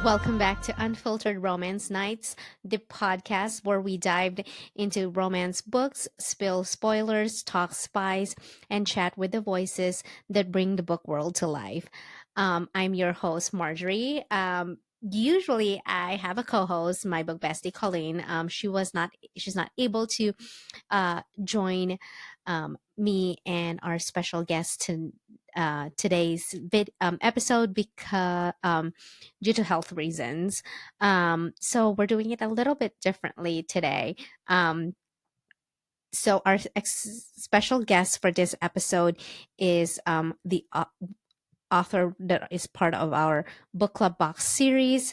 Welcome back to Unfiltered Romance Nights, the podcast where we dived into romance books, spill spoilers, talk spies, and chat with the voices that bring the book world to life. I'm your host, Marjorie. Usually I have a co-host, my book bestie Colleen. She's not able to join me and our special guest to today's episode because due to health reasons. So we're doing it a little bit differently today. So our special guest for this episode is the author that is part of our book club box series.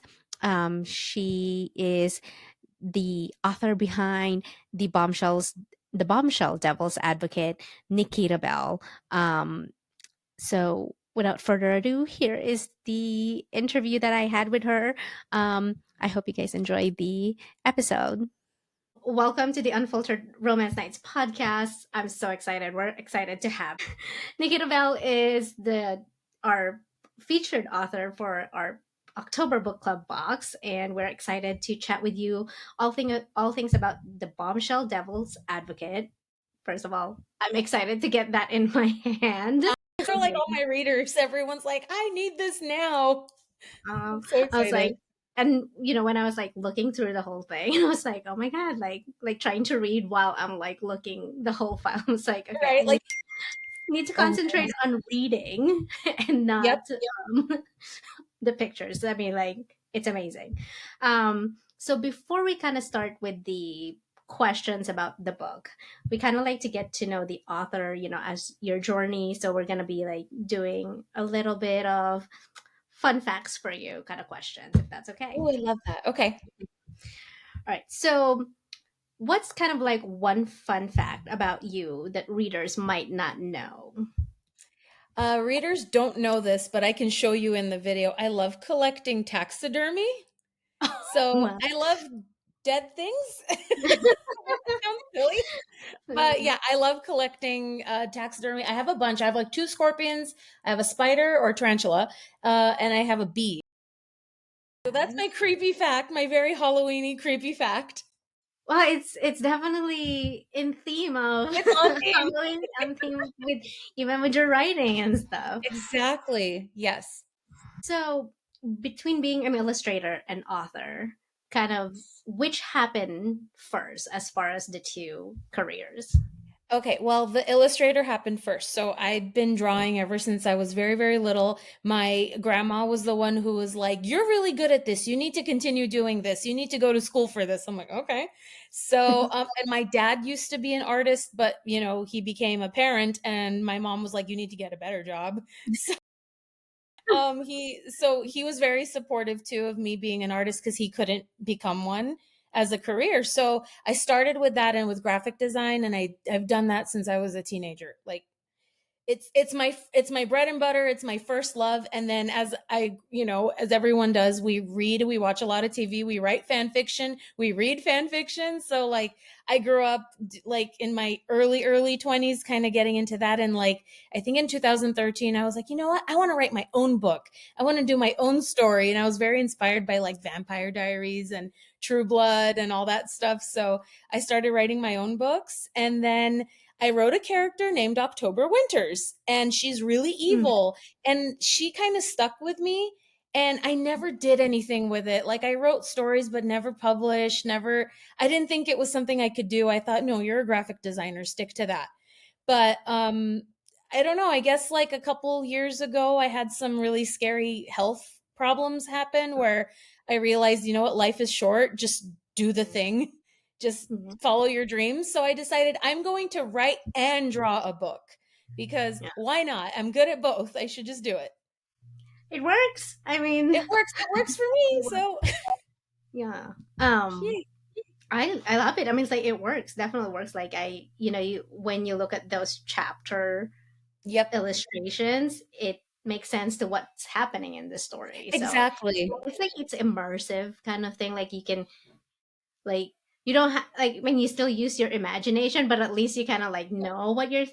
She is the author behind the Bombshell Devil's Advocate, Nikkita Bell. So without further ado, here is the interview that I had with her. I hope you guys enjoyed the episode. Welcome to the Unfiltered Romance Nights podcast. I'm so excited. We're excited to have Nikkita Bell is the our featured author for our October book club box, and we're excited to chat with you all things about the Bombshell Devil's Advocate. First of all, I'm excited to get that in my hand. For like all my readers, everyone's like, I need this now. I'm so I was like, excited. and when I was like looking through the whole thing, I was like, oh my god, like trying to read while I'm like looking the whole file. I was like, okay, Right? Like, need to oh, concentrate on reading and yep. not the pictures. I mean, like it's amazing. So before we kind of start with the questions about the book, we kind of like to get to know the author, as your journey. So we're gonna be like doing a little bit of fun facts for you, kind of questions, if that's okay. Oh, I love that. Okay. All right. So what's kind of like one fun fact about you that readers might not know? Readers don't know this, but I can show you in the video. I love collecting taxidermy. So Well, I love dead things. Sounds silly. But yeah, I love collecting taxidermy. I have a bunch. I have like two scorpions, I have a spider or tarantula, and I have a bee. So that's my creepy fact, my very Halloweeny creepy fact. well, it's definitely in theme of It's on theme. Halloween, on theme with even with your writing and stuff. Exactly. Yes. So between being an illustrator and author, kind of which happened first as far as the two careers? Okay, well, the illustrator happened first. So I'd been drawing ever since I was very, very little. My grandma was the one who was like, "You're really good at this. You need to continue doing this. You need to go to school for this." I'm like, "Okay." So, and my dad used to be an artist, but he became a parent, and my mom was like, "You need to get a better job." He was very supportive too of me being an artist because he couldn't become one as a career. So I started with that and with graphic design, and I've done that since I was a teenager. Like it's my bread and butter. It's my first love. And then as everyone does, we read, we watch a lot of TV, we write fan fiction, we read fan fiction. So like I grew up like in my early 20s kind of getting into that, and like I think in 2013 I was like, you know what, I want to write my own book. I want to do my own story, and I was very inspired by like Vampire Diaries and True Blood and all that stuff. So I started writing my own books, and then I wrote a character named October Winters, and she's really Mm, evil. And she kind of stuck with me. And I never did anything with it. Like I wrote stories, but never published, never, I didn't think it was something I could do. I thought, no, you're a graphic designer, stick to that. But I don't know. I guess like a couple years ago, I had some really scary health problems happen where I realized, you know what, life is short. Just do the thing, just mhm. follow your dreams. So I decided I'm going to write and draw a book because Yeah. why not? I'm good at both. I should just do it. It works. I mean, It works. It works for me. So, yeah. yay. I love it. I mean, it's like it works. Definitely works. Like when you look at those chapter Yep. illustrations, it makes sense to what's happening in the story. So Exactly. it's like it's immersive kind of thing. Like you can like you don't have like when you still use your imagination, but at least you kind of like know what you're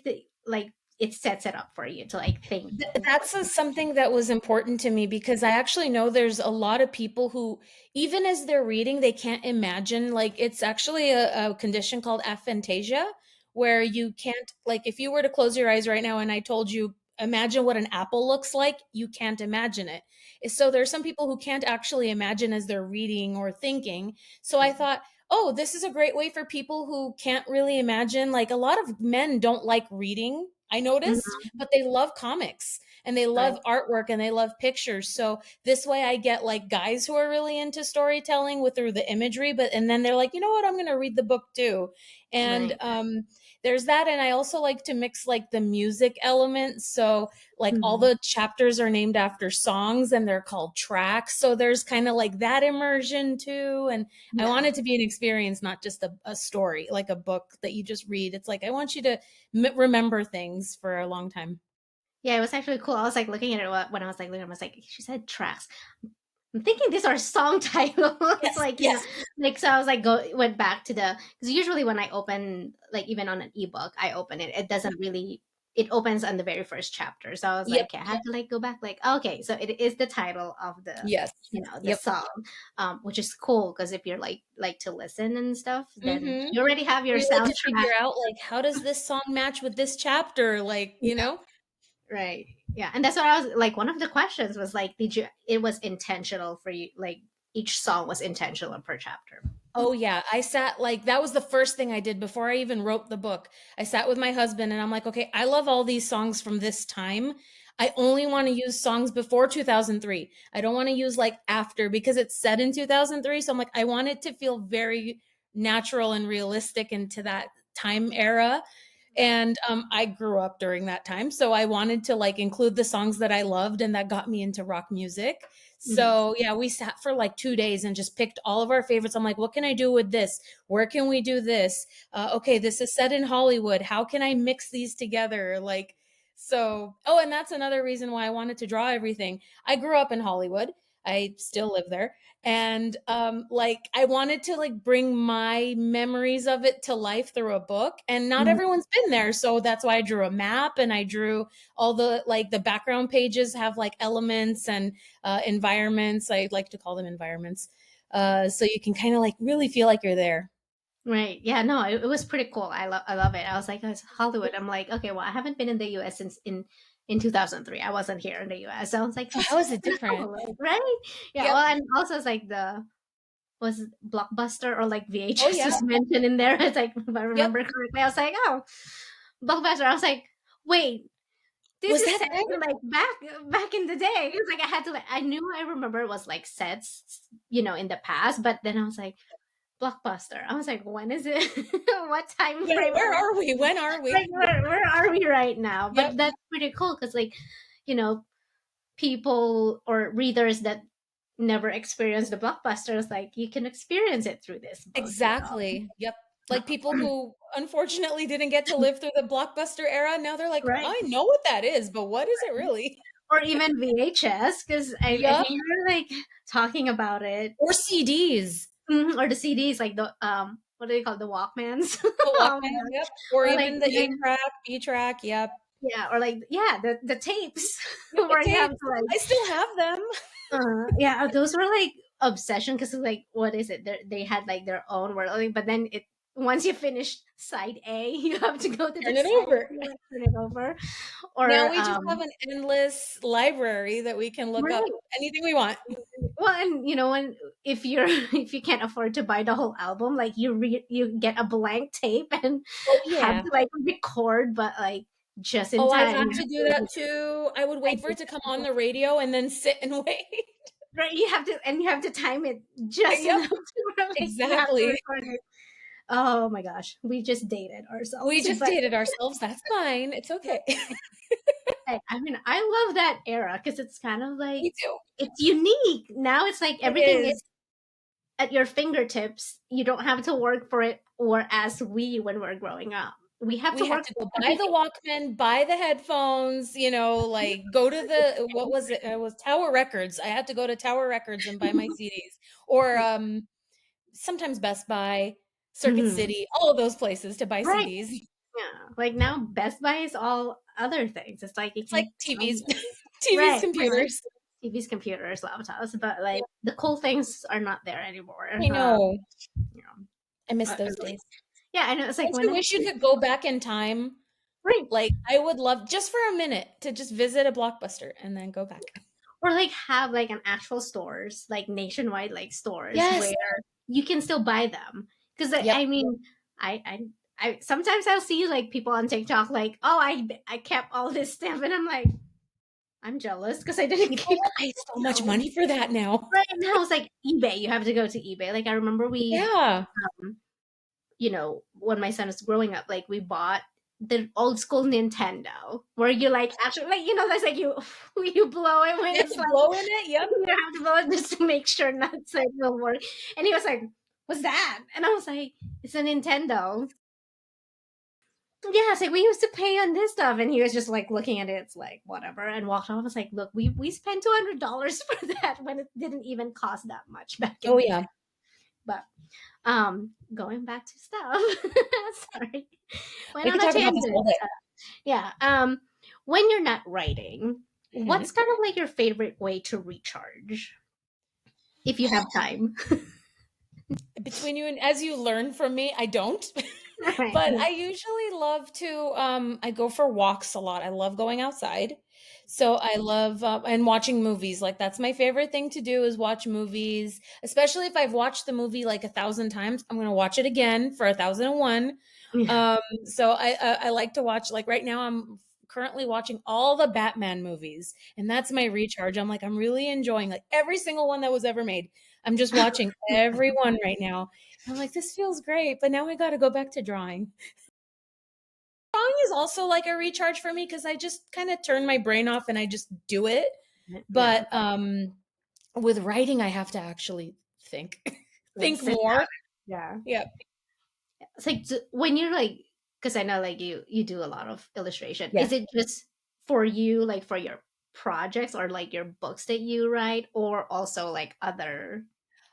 like it sets it up for you to like think. That's something that was important to me because I actually know there's a lot of people who, even as they're reading, they can't imagine. Like, it's actually a condition called aphantasia, where you can't, like, if you were to close your eyes right now and I told you, imagine what an apple looks like, you can't imagine it. So there are some people who can't actually imagine as they're reading or thinking. So I thought, oh, this is a great way for people who can't really imagine. Like, a lot of men don't like reading, I noticed, Mhm. but they love comics and they Right. love artwork and they love pictures. So this way I get like guys who are really into storytelling with through the imagery, but and then they're like, you know what, I'm gonna read the book too. And Right. there's that. And I also like to mix like the music elements. So like all Mhm. the chapters are named after songs and they're called tracks. So there's kind of like that immersion too. And I want Yeah. it to be an experience, not just a story, like a book that you just read. It's like I want you to remember things for a long time. Yeah, it was actually cool. I was like looking at it when I was like looking. I was like, she said tracks. I'm thinking these are song titles, Yes, like yes. like so. I was like, go went back to the because usually when I open like even on an ebook, I open it. It doesn't really. It opens on the very first chapter. So I was like, Yep, okay, I have to like go back. Like, okay, so it is the title of the yes. the Yep. song, which is cool because if you're like to listen and stuff, then Mhm. you already have Or your you like to soundtrack. figure out, like, how does this song match with this chapter? Like, you Yeah, know? right. Yeah, and that's what I was like. One of the questions was like, did you? It was intentional for you. Like each song was intentional per chapter. Oh, yeah. I sat like that was the first thing I did before I even wrote the book. I sat with my husband and I'm like, "Okay, I love all these songs from this time. I only wanna use songs before 2003. I don't wanna use, like, after because it's set in 2003." So I'm like, I want it to feel very natural and realistic into that time era. And I grew up during that time, so I wanted to like include the songs that I loved and that got me into rock music. Mhm. So yeah, we sat for like 2 days and just picked all of our favorites. I'm like, what can I do with this? Where can we do this? Okay, this is set in Hollywood. How can I mix these together? Like, so, oh, and that's another reason why I wanted to draw everything. I grew up in Hollywood. I still live there, and like I wanted to like bring my memories of it to life through a book, and not Mhm. everyone's been there, so that's why I drew a map and I drew all the like the background pages have like elements and environments. I like to call them environments, so you can kind of like really feel like you're there. Right. Yeah, no, it was pretty cool. I love it. I was like, oh, it's Hollywood. I'm like, okay, well, I haven't been in the US since in 2003. I wasn't here in the US. So I was like, Oh, that's how is it pretty different? cool, like, right? Yeah, Yep. well, and also it's like the was it Blockbuster or like Oh VHS yeah. was mentioned in there. It's like if I Yep. remember correctly, I was like, oh, Blockbuster. I was like, wait, this Was is that set there? in like back in the day. It's like I had to like I knew I remember it was like sets, in the past, but then I was like Blockbuster. I was like, when is it? What time Yeah. frame Where are are we? When are like we? where are we right now? Yep. But that's pretty cool because like, you know, people or readers that never experienced the blockbusters, like you can experience it through this book. Exactly. Yep. Like people who unfortunately didn't get to live through the blockbuster era, now they're like, Right. I know what that is, but what is it really? Or even VHS, because I Yep. think you're like talking about it. Or CDs. Mhm, or the CDs, like the what do they call the Walkmans? The Oh my Walkman, god. yep. Or Or like even the A even track, B track, yep. yeah, or like yeah, the tapes Yep, the where you have tapes. to like I still have them. yeah, those were like obsession because like what is it? They had like their own world, like, but then it once you finish side A, you have to go to the Turn it side over. B and turn it over. Now Or we just have an endless library that we can look up right. anything we want. Well, and when if you're if you can't afford to buy the whole album, like you get a blank tape and Oh, have yeah. to like record, but like just in Oh, I time. had You to have do that too. I would wait for it to come on the radio and then sit and wait. right, you have to time it just Yep, enough to where, like you have to exactly. record it. Oh my gosh, we just dated We ourselves, just but dated ourselves, that's fine, it's okay. I mean, I love that era because it's kind of like Me too. it's unique. Now it's like It everything is is. at your fingertips. You don't have to work for it, or as we when we're growing up, we have to We had work to for go buy the everything. Walkman, buy the headphones, like, go to the what was it? It was Tower Records. I had to go to Tower Records and buy my CDs, or, sometimes Best Buy, Circuit Mhm. City, all of those places to buy Right. CDs. Yeah, like now Best Buy is all other things. It's like you It's like can TVs, right, TVs, pretty much computers. TVs, computers, laptops, but Yeah, like the cool things are not there anymore. I know. You know, I miss and those like, days. yeah, I know. It's like Don't when you I wish you could go back in time? right, Like, I would love just for a minute to just visit a Blockbuster and then go back. or like have like an actual stores, like nationwide like stores Yes. where you can still buy them. Because Yep. I mean, I, I I sometimes I'll see like people on TikTok like, oh, I kept all this stuff, and I'm like, I'm jealous because I didn't People keep. will pay so You much know, money for that now. right now it's like eBay. You have to go to eBay. Like I remember Yeah. um, when my son was growing up, like we bought the old school Nintendo, where you like actually like that's like you you blow it when You have it's to like blow in it. Yep. you have to blow it just to make sure nuts it will work. And he was like, "What's that?" And I was like, "It's a Nintendo." Yeah, it's like we used to pay on this stuff, and he was just like looking at it. It's like whatever, and walked off. I was like, "Look, we spent $200 for that when it didn't even cost that much back in Oh, the day." yeah. But going back to stuff. Sorry, went We on could a talk about this all tangent. day. Yeah. When you're not writing, Mhm. what's kind of like your favorite way to recharge if you have time? Between you and as you learn from me, I don't. Right. But I usually love to I go for walks a lot. I love going outside. So I love and watching movies. Like that's my favorite thing to do is watch movies, especially if I've watched the movie like 1,000 times. I'm going to watch it again for 1,001. Yeah. So I like to watch like right now I'm currently watching all the Batman movies and that's my recharge. I'm like I'm really enjoying like every single one that was ever made. I'm just watching every one right now. I'm like, this feels great, but now I got to go back to drawing. Drawing is also like a recharge for me because I just kind of turn my brain off and I just do it. Yeah. But with writing, I have to actually think, Like think sit more. down. Yeah. Yeah, It's like when you're like, because I know like you do a lot of illustration. yeah. Is it just for you, like for your projects or like your books that you write, or also like other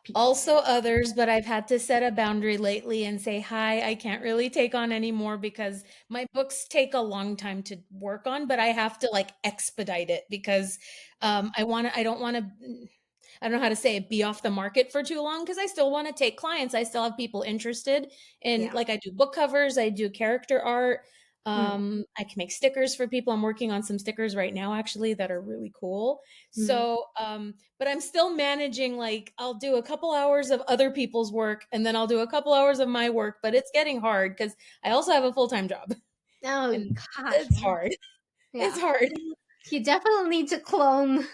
people? Also others, but I've had to set a boundary lately and say, hi, I can't really take on anymore because my books take a long time to work on, but I have to like expedite it because I don't want to, I don't know how to say it, be off the market for too long because I still want to take clients. I still have people interested in, Yeah. like, I do book covers, I do character art. Mm. I can make stickers for people. I'm working on some stickers right now, actually, that are really cool. Mm. So, but I'm still managing, like, I'll do a couple hours of other people's work and then I'll do a couple hours of my work, but it's getting hard because I also have a full time job Oh and gosh. it's hard. Yeah. It's hard. You definitely need to clone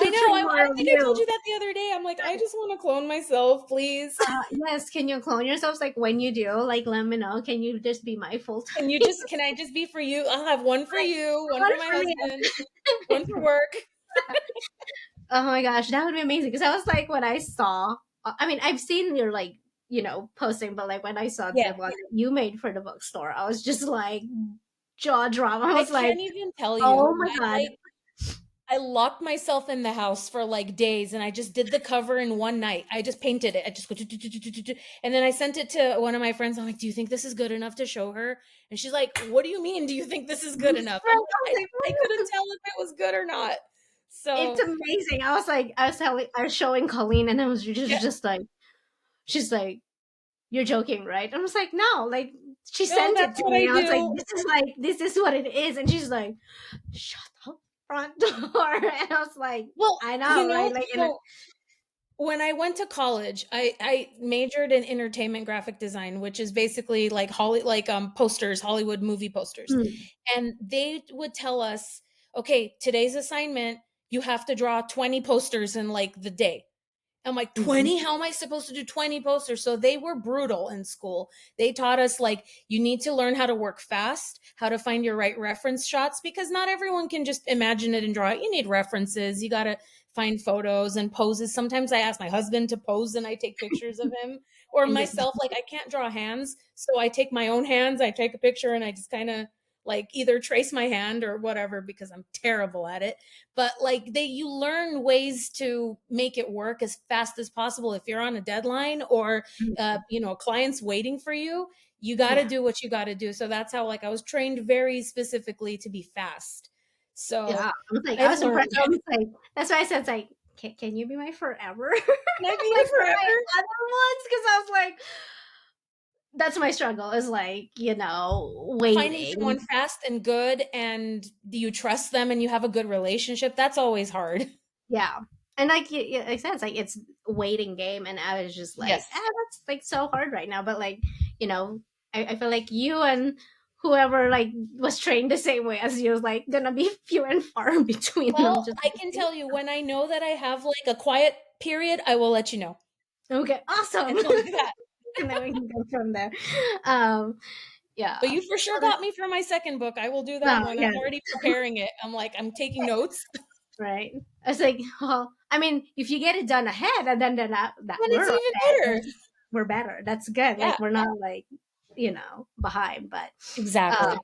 I two, know. three I more of think I told you. you that the other day. I'm like, I just want to clone myself, please. Yes, can you clone yourselves? Like when you do, like let me know. Can you just be my full time? Can I just be for you? I'll have one for you, one One for my for me. husband, one for work. Oh my gosh, that would be amazing. Because I was like, when I saw, I mean, I've seen your like, posting, but like when I saw Yeah. the one that you made for the bookstore, I was just like jaw drop. I I was like, can't even tell oh you. my god, I locked myself in the house for like days and I just did the cover in one night. I just painted it. I just go, and then I sent it to one of my friends. I'm like, do you think this is good enough to show her? And she's like, what do you mean? Do you think this is good enough? I'm I like, was like, I couldn't tell if it was good or not. it's So, amazing. I was like, I was showing Colleen, and I was yeah, just like, she's like, you're joking, right? I was like, no, like she no, sent it that's to what I me. I was like, do. this is what it is, and she's like, shut up, front door, and I was like, Well, I know, right? Like, and so when I went to college, I majored in entertainment graphic design, which is basically like posters, Hollywood movie posters. mm, And they would tell us, okay, today's assignment, you have to draw 20 posters in like the day. I'm like, mhm, 20? How am I supposed to do 20 posters? So they were brutal in school. They taught us, like, you need to learn how to work fast, how to find your right reference shots, because not everyone can just imagine it and draw it. You need references. You got to find photos and poses. Sometimes I ask my husband to pose and I take pictures of him, or and just myself. Like, I can't draw hands. So I take my own hands, I take a picture, and I just kind of like either trace my hand or whatever because I'm terrible at it. But like you learn ways to make it work as fast as possible. If you're on a deadline or Mhm. a client's waiting for you, you got to Yeah. do what you got to do. So that's how like I was trained very specifically to be fast. Yeah. So I I've was impressed. learned. I was like, that's why I said, it's like, can you be my forever? Can I be Like your for my forever? other ones, because I was like, that's my struggle is like, Finding someone waiting. fast and good and do you trust them and you have a good relationship, that's always hard. Yeah. And like like I said, it's like it's a waiting game, and I was just like, Yes. that's like so hard right now. But like, I feel like you and whoever like was trained the same way as you is like gonna be few and far between them. Well, Just I can tell you when I know that I have like a quiet period, I will let you know. okay, awesome. And we'll do that. And then we can go from there. Um, But yeah. you for sure got me for my second book. I will do that one. Yeah, I'm already preparing it. I'm taking notes. right. I was like, well, I mean, if you get it done ahead, and then that And we're it's even ahead, better. we're better. That's good. Yeah, Like we're not like behind, but um, exactly.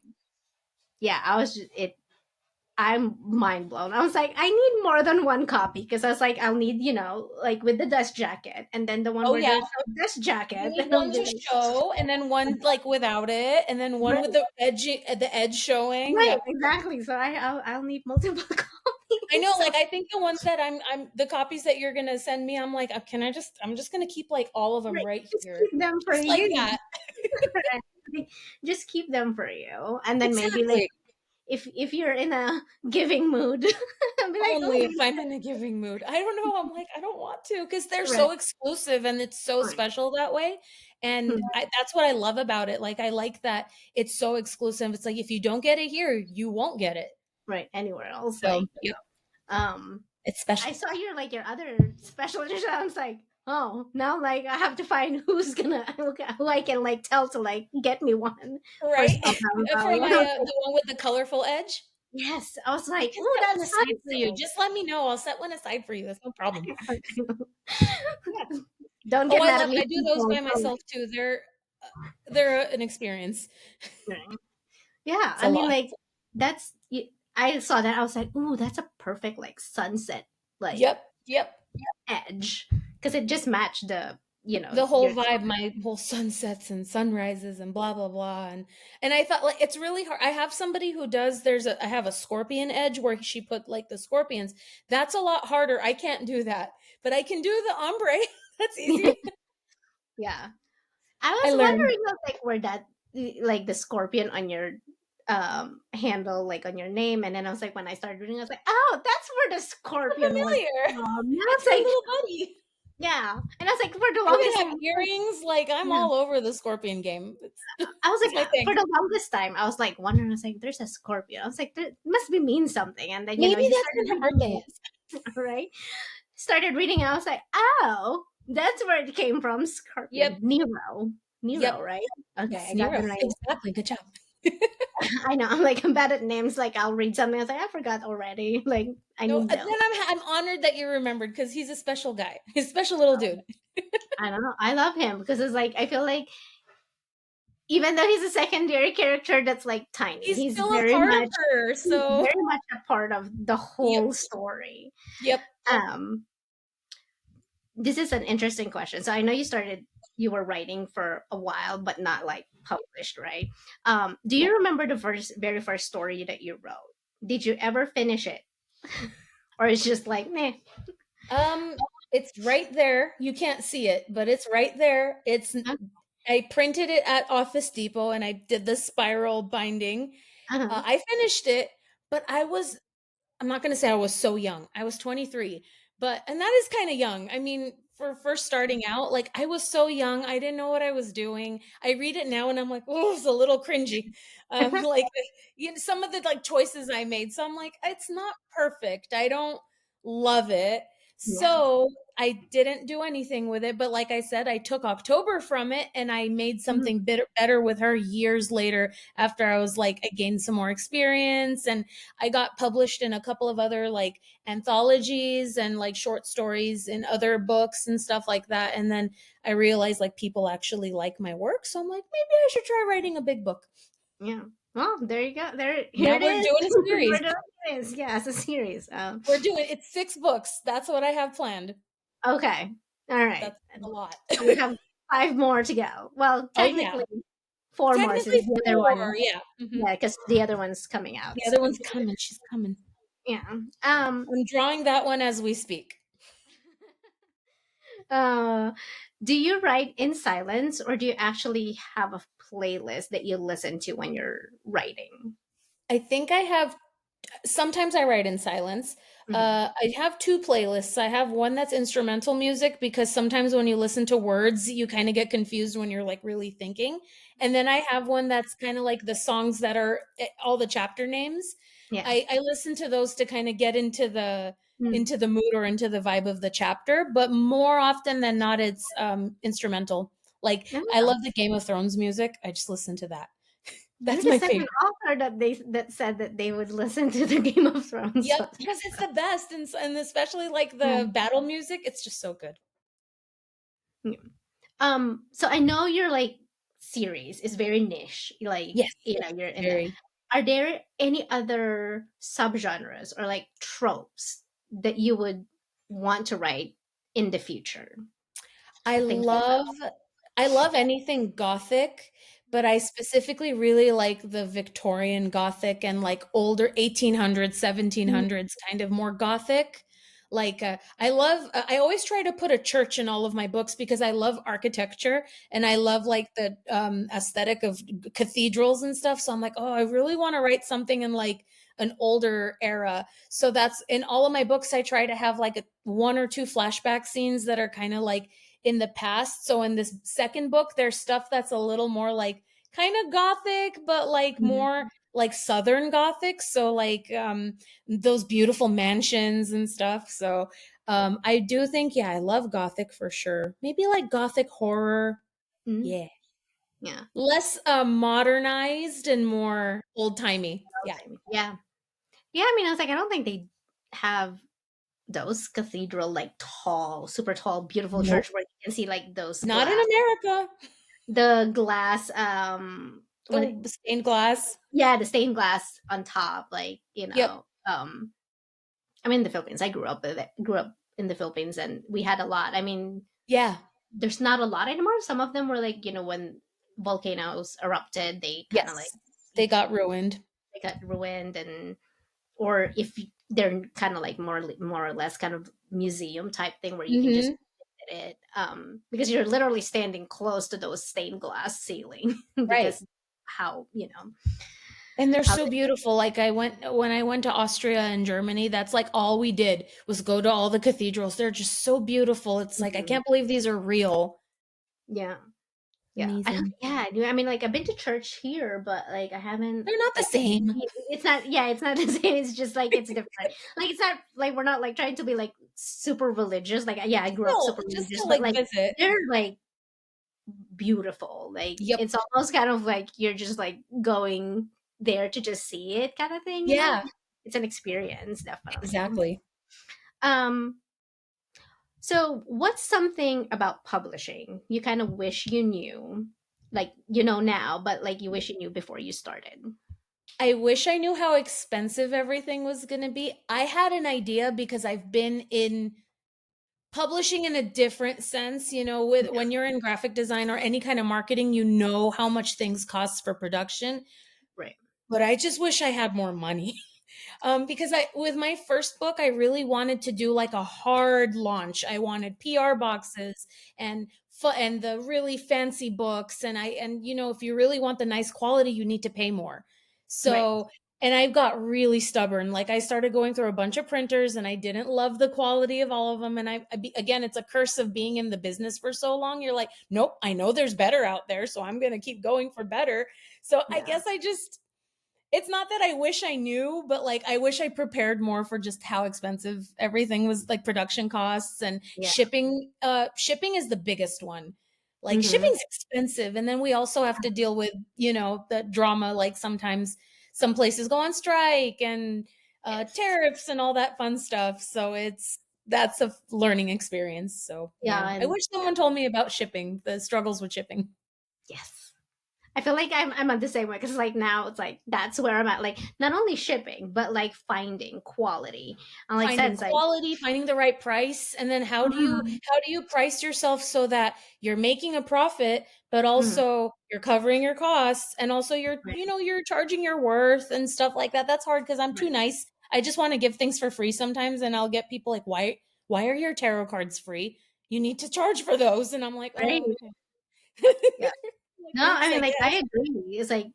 yeah, I was just, it. I'm mind blown. I was like, I need more than one copy because I was like, I'll need like with the dust jacket, and then the one Oh where yeah, there's no dust you jacket. need And I'll one be to show, and then one like without it, and then one like, with the edge showing. right, Yep. exactly. So I'll need multiple I copies. know, So like I think the ones that I'm the copies that you're gonna send me, I'm like, I'm just gonna keep like all of them right, right just here, keep them for just like you. that. Just keep them for you, and then maybe like Exactly. if you're in a giving mood, I'll be like, Only oh, if I'm in a giving mood. I don't know. I'm like, I don't want to because they're right, so exclusive and it's so fine. special that way. And that's what I love about it. Like, I like that it's so exclusive. It's like if you don't get it here, you won't get it. Right, anywhere else, So, like yep, um it's special. I saw your other special edition. I was like, oh, now like I have to find who's gonna who I can like tell to like get me one for Right? Spellbound For Valley. And my I was like, the one with the colorful edge. yes, I was I like, can oh, set one that's aside for you. sunset. Just let me know. I'll set one aside for you. That's no problem. Don't Oh, get mad at me, I do those people. by myself too. They're an experience. Yeah, It's I a mean, lot. like I saw that. I was like, ooh, that's a perfect like sunset like Yep. Yep. edge because it just matched the The whole your vibe, my whole sunsets and sunrises and blah blah blah, and I thought like it's really hard. I have somebody who does. I have a scorpion edge where she put like the scorpions. That's a lot harder. I can't do that, but I can do the ombre. That's easy. yeah. I I was learned. wondering like where that like the scorpion on your handle like on your name, and then I was like when I started reading I was like, oh, that's where the So scorpion was familiar. from. And I It's was my like, little buddy. yeah, and I was like for the I even longest have time I was like, earrings. Like I'm yeah, all over the scorpion game. It's I was it's like my for thing. the longest time I was like wondering. I was like, there's a scorpion. I was like, there must be mean something, and then Maybe you that's started when her reading birthday is. it, right? Started reading it, I was like, oh, that's where it came from. Yep. Scorpion. Nero, Yep. right? Okay, Yes, I got the Nero. name. Exactly. Good job. I know. I'm like I'm bad at names. Like I'll read something. I was like, I forgot already. Like I No, need then them. I'm honored that you remembered because he's a special guy. He's a special little dude. I don't know. I love him because it's like I feel like even though he's a secondary character that's like tiny, He's still a part of her. he's So, very much a part of the yep, whole story. yep, Um, this is an interesting question. So I know you were writing for a while, but not like published, right? Do yep. you remember the very first story that you wrote? Did you ever finish it, or it's just like meh? Um, it's right there. You can't see it, but it's right there. I printed it at Office Depot and I did the spiral binding. Uh-huh. I finished it, but I'm not going to say I was so young. I was 23, and that is kind of young. I mean, for first starting out, like I was so young, I didn't know what I was doing. I read it now and I'm like, oh, it's a little cringy. Like some of the like choices I made. So I'm like, it's not perfect. I don't love it. Yeah. So I didn't do anything with it. But like I said, I took October from it and I made Mhm. something better with her years later after I gained some more experience and I got published in a couple of other like anthologies and like short stories in other books and stuff like that. And then I realized like people actually like my work. So I'm like, maybe I should try writing a big book. Yeah. Well, there you go. There, here Now it we're is. doing a We're series. doing this. Yeah, it's a series. We're doing it's 6 books. That's what I have planned. Okay. All right. That's a lot. So we have 5 more to go. Well, Oh yeah. technically 4 more since Technically the other 4. one, Yeah. Mhm. yeah, because the other one's coming out The other soon. one's coming. She's coming. Yeah. I'm drawing that one as we speak. Uh, do you write in silence or do you actually have a playlist that you listen to when you're writing? I think I have sometimes I write in silence. Mhm. I have 2 playlists. I have one that's instrumental music because sometimes when you listen to words, you kind of get confused when you're like really thinking. And then I have one that's kind of like the songs that are all the chapter names. Yeah. I listen to those to kind of get Mm. into the mood or into the vibe of the chapter, but more often than not it's instrumental. Like I Oh, love the Game of Thrones music. I just listen to that. you're That's the my second favorite. author that said that they would listen to the Game of Thrones. Yep, So, because it's the best, and especially like the mm. battle music, it's just so good. Yeah. So I know your like series is very niche. Like, Yes, you're in that. very. Are there any other subgenres or like tropes that you would want to write in the future? I Think love I love anything Gothic, but I specifically really like the Victorian Gothic and like older 1800s, about. 1700s kind of more Gothic. Like I love I always try to put a church in all of my books because I love architecture and I love like the aesthetic of cathedrals and stuff. So I'm like, oh, I really want to write something in like an older era. So that's in all of my books. I try to have like 1 or 2 flashback scenes that are kind of like in the past. So in this second book, there's stuff that's a little more like kind of gothic, but like more Mhm. like southern gothic. So like those beautiful mansions and stuff. So I do think, yeah, I love gothic for sure. Maybe like gothic horror. Mhm. Yeah. Yeah. Less modernized and more old timey. Yeah. Okay. Yeah. Yeah. I mean, I was like, I don't think they have those cathedral, like tall, super tall, beautiful Nope. church where you can see like those Not in glass, America. the glass, what, Oh, stained glass. yeah, the stained glass on top, like, Yep. I'm in the Philippines. I grew up in the Philippines and we had a lot. I mean, Yeah. there's not a lot anymore. Some of them were like, when volcanoes erupted, they kind of like, Yes. They got ruined. they got ruined, and or if they're kind of like more or less kind of museum type thing where you can just Hmm. visit it, because you're literally standing close to those stained glass ceiling Right. because how And they're how so beautiful. Like when I went to Austria and Germany, that's like all we did was go to all the cathedrals. They're just so beautiful. It's like I Mhm. can't believe these are real. Yeah. Yeah, I don't. Amazing. Yeah, I mean, like I've been to church here, but like I haven't. They're not the Like, same. it's not. Yeah, it's not the same. It's just like it's different. Like it's not like we're not like trying to be like super religious. Like yeah, I grew up Still, super just religious, to but like like visit. they're like beautiful. Like Yep. it's almost kind of like you're just like going there to just see it, kind of thing. Yeah, It's an experience, definitely. exactly. Um. So, what's something about publishing you kind of wish you knew, like now, but like you wish you knew before you started? I wish I knew how expensive everything was going to be. I had an idea because I've been in publishing in a different sense, with when you're in graphic design or any kind of marketing, you know how much things cost for production, Right. but I just wish I had more money. Because I with my first book, I really wanted to do like a hard launch. I wanted PR boxes and and the really fancy books, and if you really want the nice quality, you need to pay more. Right. So, and I got really stubborn. Like I started going through a bunch of printers, and I didn't love the quality of all of them. And again, it's a curse of being in the business for so long. You're like, nope, I know there's better out there, so I'm gonna keep going for better. So I Yeah. guess I just it's not that I wish I knew, but like I wish I prepared more for just how expensive everything was, like production costs and Yeah. shipping. Shipping is the biggest one. Like Mm-hmm. shipping's expensive. And then we also have to deal with, the drama. Like sometimes some places go on strike and Yes. tariffs and all that fun stuff. So that's a learning experience. So Yeah. yeah, I And wish someone told me about shipping, the struggles with shipping. yes. I feel like I'm on the same way because like now it's like that's where I'm at. Like not only shipping, but like finding quality. And like I said, Finding it's like quality, finding the right price, and then mm, how do you price yourself so that you're making a profit, but mm, also you're covering your costs, and also you're, right, you're charging your worth and stuff like that. That's hard because I'm too right, nice. I just want to give things for free sometimes, and I'll get people like, why are your tarot cards free? You need to charge for those. And I'm like, right. oh, okay. Yeah. Like, No, I thanks, I mean like I guess. agree. It's like,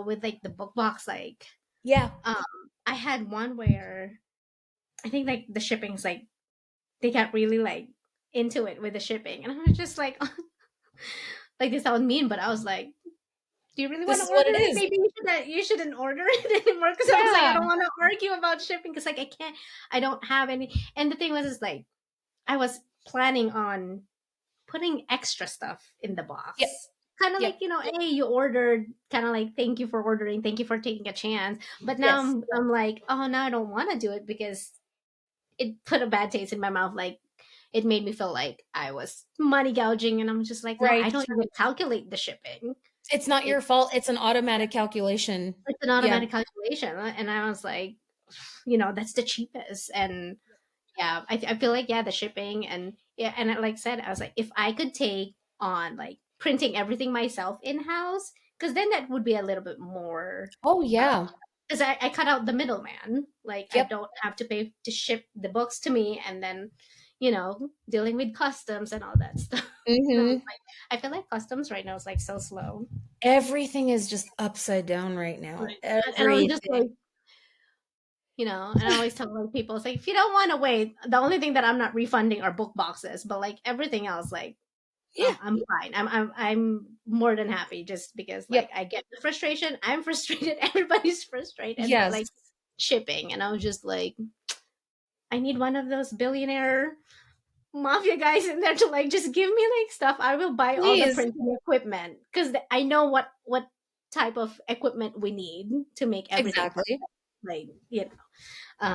with like the book box, like Yeah. um I had one where I think like the shipping's like they got really like into it with the shipping. And I was just like like this sounds mean, but I was like, do you really want This to is what order it it? is. Maybe you shouldn't order it anymore because I was like, I Yeah. don't want to argue about shipping because like I don't have any. And the thing was, is like I was planning on putting extra stuff in the Yep. box. Kind of like, Yep. hey, you ordered, kind of like, thank you for ordering, thank you for taking a chance. But now Yes. I'm like, oh, now I don't want to do it because it put a bad taste in my mouth. Like, it made me feel like I was money gouging. And I'm just like, no, I Right. don't even calculate the shipping. It's not It, your fault. It's an automatic calculation. it's an Yeah. automatic calculation. And I was like, that's the cheapest. And yeah, I feel like, yeah, the shipping and yeah, and like I said, I was like, if I could take on like printing everything myself in house, because then that would be a little bit more. Oh, yeah. Because I cut out the middleman. Like I Yep. don't have to pay to ship the books to me, and then dealing with customs and all that stuff. And I'm Hmm. like, I feel like customs right now is like so slow. Everything is just upside down right now. Right. And I was just Everything. like, and I always tell like people, it's like if you don't want to wait, the only thing that I'm not refunding are book boxes, but like everything else, like Yeah. I'm fine. I'm more than happy just because like Yep. I get the frustration. I'm frustrated. Everybody's frustrated, but Yes. like shipping, and I was just like, I need one of those billionaire mafia guys in there to like just give me like stuff. I will buy all the Please. printing equipment because I know what type of equipment we need to make everything perfect. Exactly. Like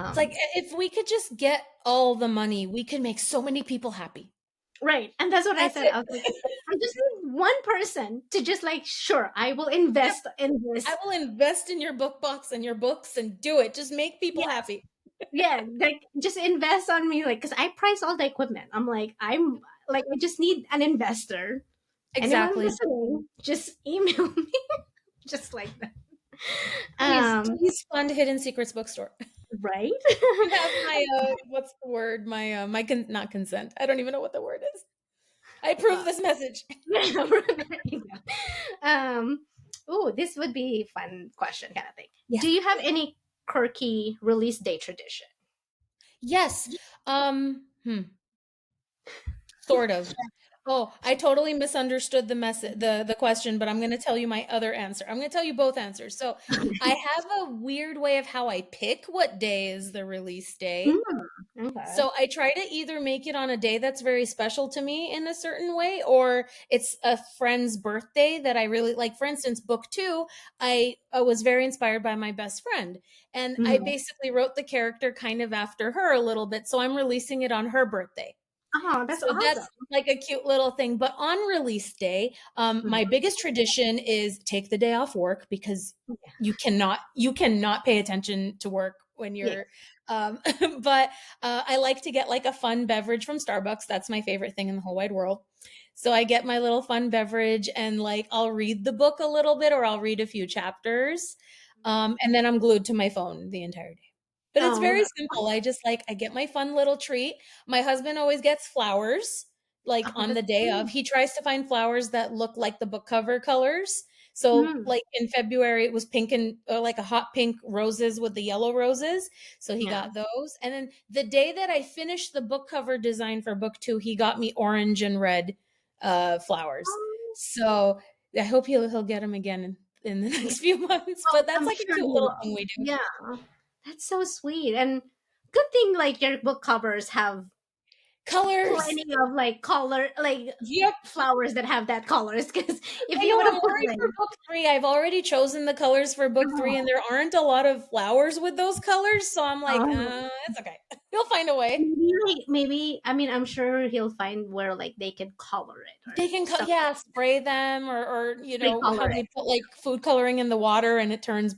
It's like, um, if we could just get all the money, we could make so many people happy. right. And that's what I That's said. it. I was like, I just need one person to just like, sure, I will Yep. invest in I this. will invest in your book box and your books and do it. Just make people Yes. happy. Yeah. Like just invest on me. Like, cause I price all the equipment. I'm like, I'm like, I just need an investor. Anyone Exactly. listening, just email me. Just like that. Please, Um, please fund Hidden Secrets Bookstore. right. You have my what's the word? My not consent. I don't even know what the word is. I approve uh, this message. um, oh, this would be a fun question kind of thing. Yes. Do you have any quirky release day tradition? Yes. Sort of. Oh, I totally misunderstood the the question, but I'm going to tell you my other answer. I'm going to tell you both answers. So, I have a weird way of how I pick what day is the release day. Mm, okay. So I try to either make it on a day that's very special to me in a certain way, or it's a friend's birthday that I really like. For instance, book two, I was very inspired by my best friend. And I Mhm. basically wrote the character kind of after her a little bit. So I'm releasing it on her birthday. Oh, that's So that's awesome. like a cute little thing. But on release day, Mhm. my biggest tradition is take the day off work because you cannot pay attention to work when Yes. you're but I like to get like a fun beverage from Starbucks. That's my favorite thing in the whole wide world. So I get my little fun beverage and like I'll read the book a little bit or I'll read a few chapters. And then I'm glued to my phone the entire day. But it's Oh, very simple. I get my fun little treat. My husband always gets flowers like oh, on that's the day of. cool. He tries to find flowers that look like the book cover colors. So Mm, like in February it was pink and like a hot pink roses with the yellow roses. So he yeah. got those. And then the day that I finished the book cover design for book 2, he got me orange and red flowers. Oh, So I hope he'll get them again in the yeah. next few months, Well, but that's I'm like a sure cute you little will. thing we do. Yeah. That's so sweet. And good thing like your book covers have Colors. plenty of like color like Yep. flowers that have that colors because if I you know would I'm have put worried like for book 3. I've already chosen the colors for book 3 and there aren't a lot of flowers with those colors, so I'm like, oh, it's okay. He'll find a way. Maybe, like, maybe, I mean, I'm sure he'll find where like they can color it or They can something. yeah, spray them or They how color they it, put like food coloring in the water and it turns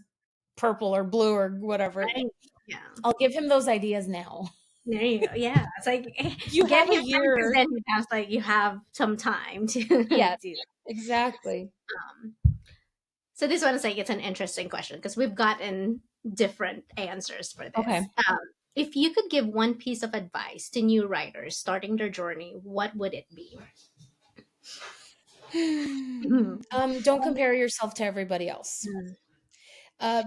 purple or blue or whatever. right? Yeah. I'll give him those ideas now. There you go. Yeah. It's like You get have a him time because year. then he has like you have some time to Yes, do that. exactly. So this one is like it's an interesting question because we've gotten different answers for Okay. this. If you could give one piece of advice to new writers starting their journey, what would it be? Mhm. Don't compare yourself to everybody else. Mm.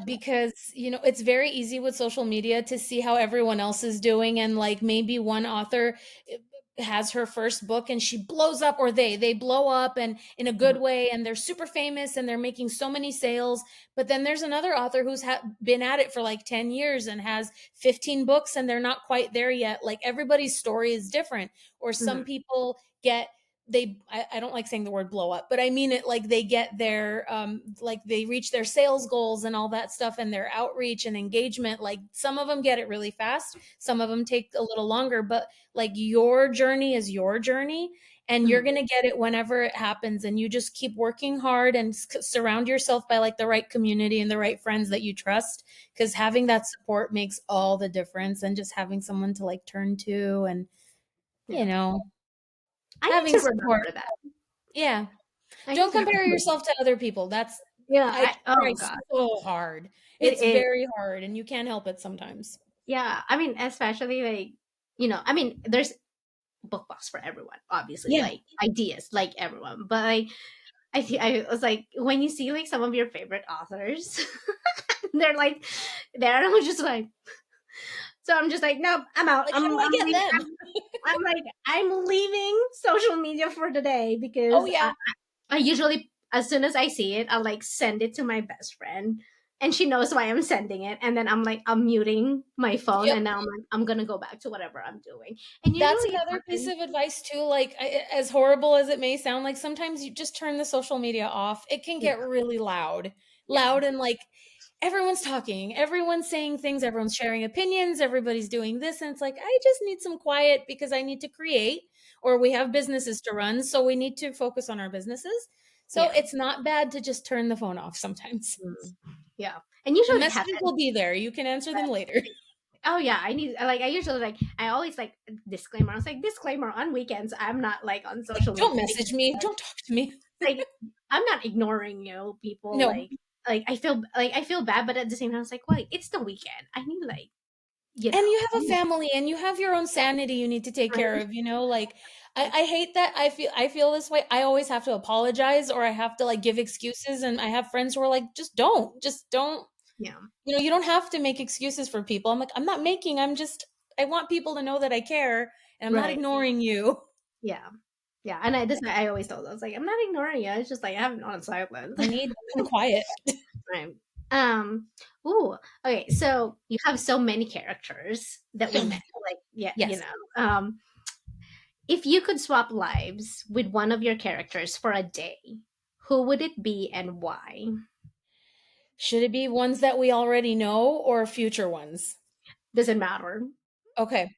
Because it's very easy with social media to see how everyone else is doing, and like maybe one author has her first book and she blows up, or they blow up and in a good way, and they're super famous and they're making so many sales. But then there's another author who's been at it for like 10 years and has 15 books and they're not quite there yet. Like everybody's story is different. Or some Mhm. people get I don't like saying the word blow up, but I mean it like they get their like they reach their sales goals and all that stuff, and their outreach and engagement. Like some of them get it really fast, some of them take a little longer, but like your journey is your journey, and you're Mhm. going to get it whenever it happens. And you just keep working hard and surround yourself by like the right community and the right friends that you trust, because having that support makes all the difference, and just having someone to like turn to, and you Yeah. know I need having to support. remember that. Yeah. I need Don't to compare remember. yourself to other people. That's Yeah. I try Oh God. so hard. It It's is. very hard and you can't help it sometimes. Yeah. I mean, especially like, I mean, there's book box for everyone, obviously, Yeah. like ideas, like everyone. But like, I was like, when you see like some of your favorite authors, they're like, they're just like, so I'm just like, nope, I'm out. Like, how do I I'm get leaving. them? I'm like, I'm leaving social media for the day Oh because yeah. I usually, as soon as I see it, I'll like send it to my best friend, and she knows why I'm sending it. And then I'm like, I'm muting my phone, Yep. and now I'm like, I'm gonna go back to whatever I'm doing. And That's usually it another piece happens. of advice too. Like as horrible as it may sound, like sometimes you just turn the social media off. It can Yeah, get really yeah, loud, and like everyone's talking, everyone's saying things, everyone's sharing opinions, everybody's doing this, and it's like I just need some quiet because I need to create, or we have businesses to run, so we need to focus on our businesses. So yeah, it's not bad to just turn the phone off sometimes. mm, yeah. And The usually it messages happens. will be there. You can answer them later. Oh yeah, I need like I usually like I always like disclaimer. I was like disclaimer on weekends. I'm not like on Like, social don't media message because me. Don't talk to me. like I'm not ignoring you people. No. Like I feel bad, but at the same time, it's like wait, it's the weekend. I need like And you I have a need, family and you have your own sanity you need to take care right? of, like I hate that I feel this way. I always have to apologize, or I have to like give excuses, and I have friends who are like, just don't, Yeah, you don't have to make excuses for people. I'm like, I'm not making, I want people to know that I care, and I'm not right. ignoring you. Yeah, yeah. And this I always told them, I was like I'm not ignoring you. It's just like I have it on silent. I need some quiet. Right. Um. Ooh. Okay. So you have so many characters that we Oh my met. God. Like, yeah. Yes. If you could swap lives with one of your characters for a day, who would it be and why? Should it be ones that we already know or future ones? Doesn't matter. Okay.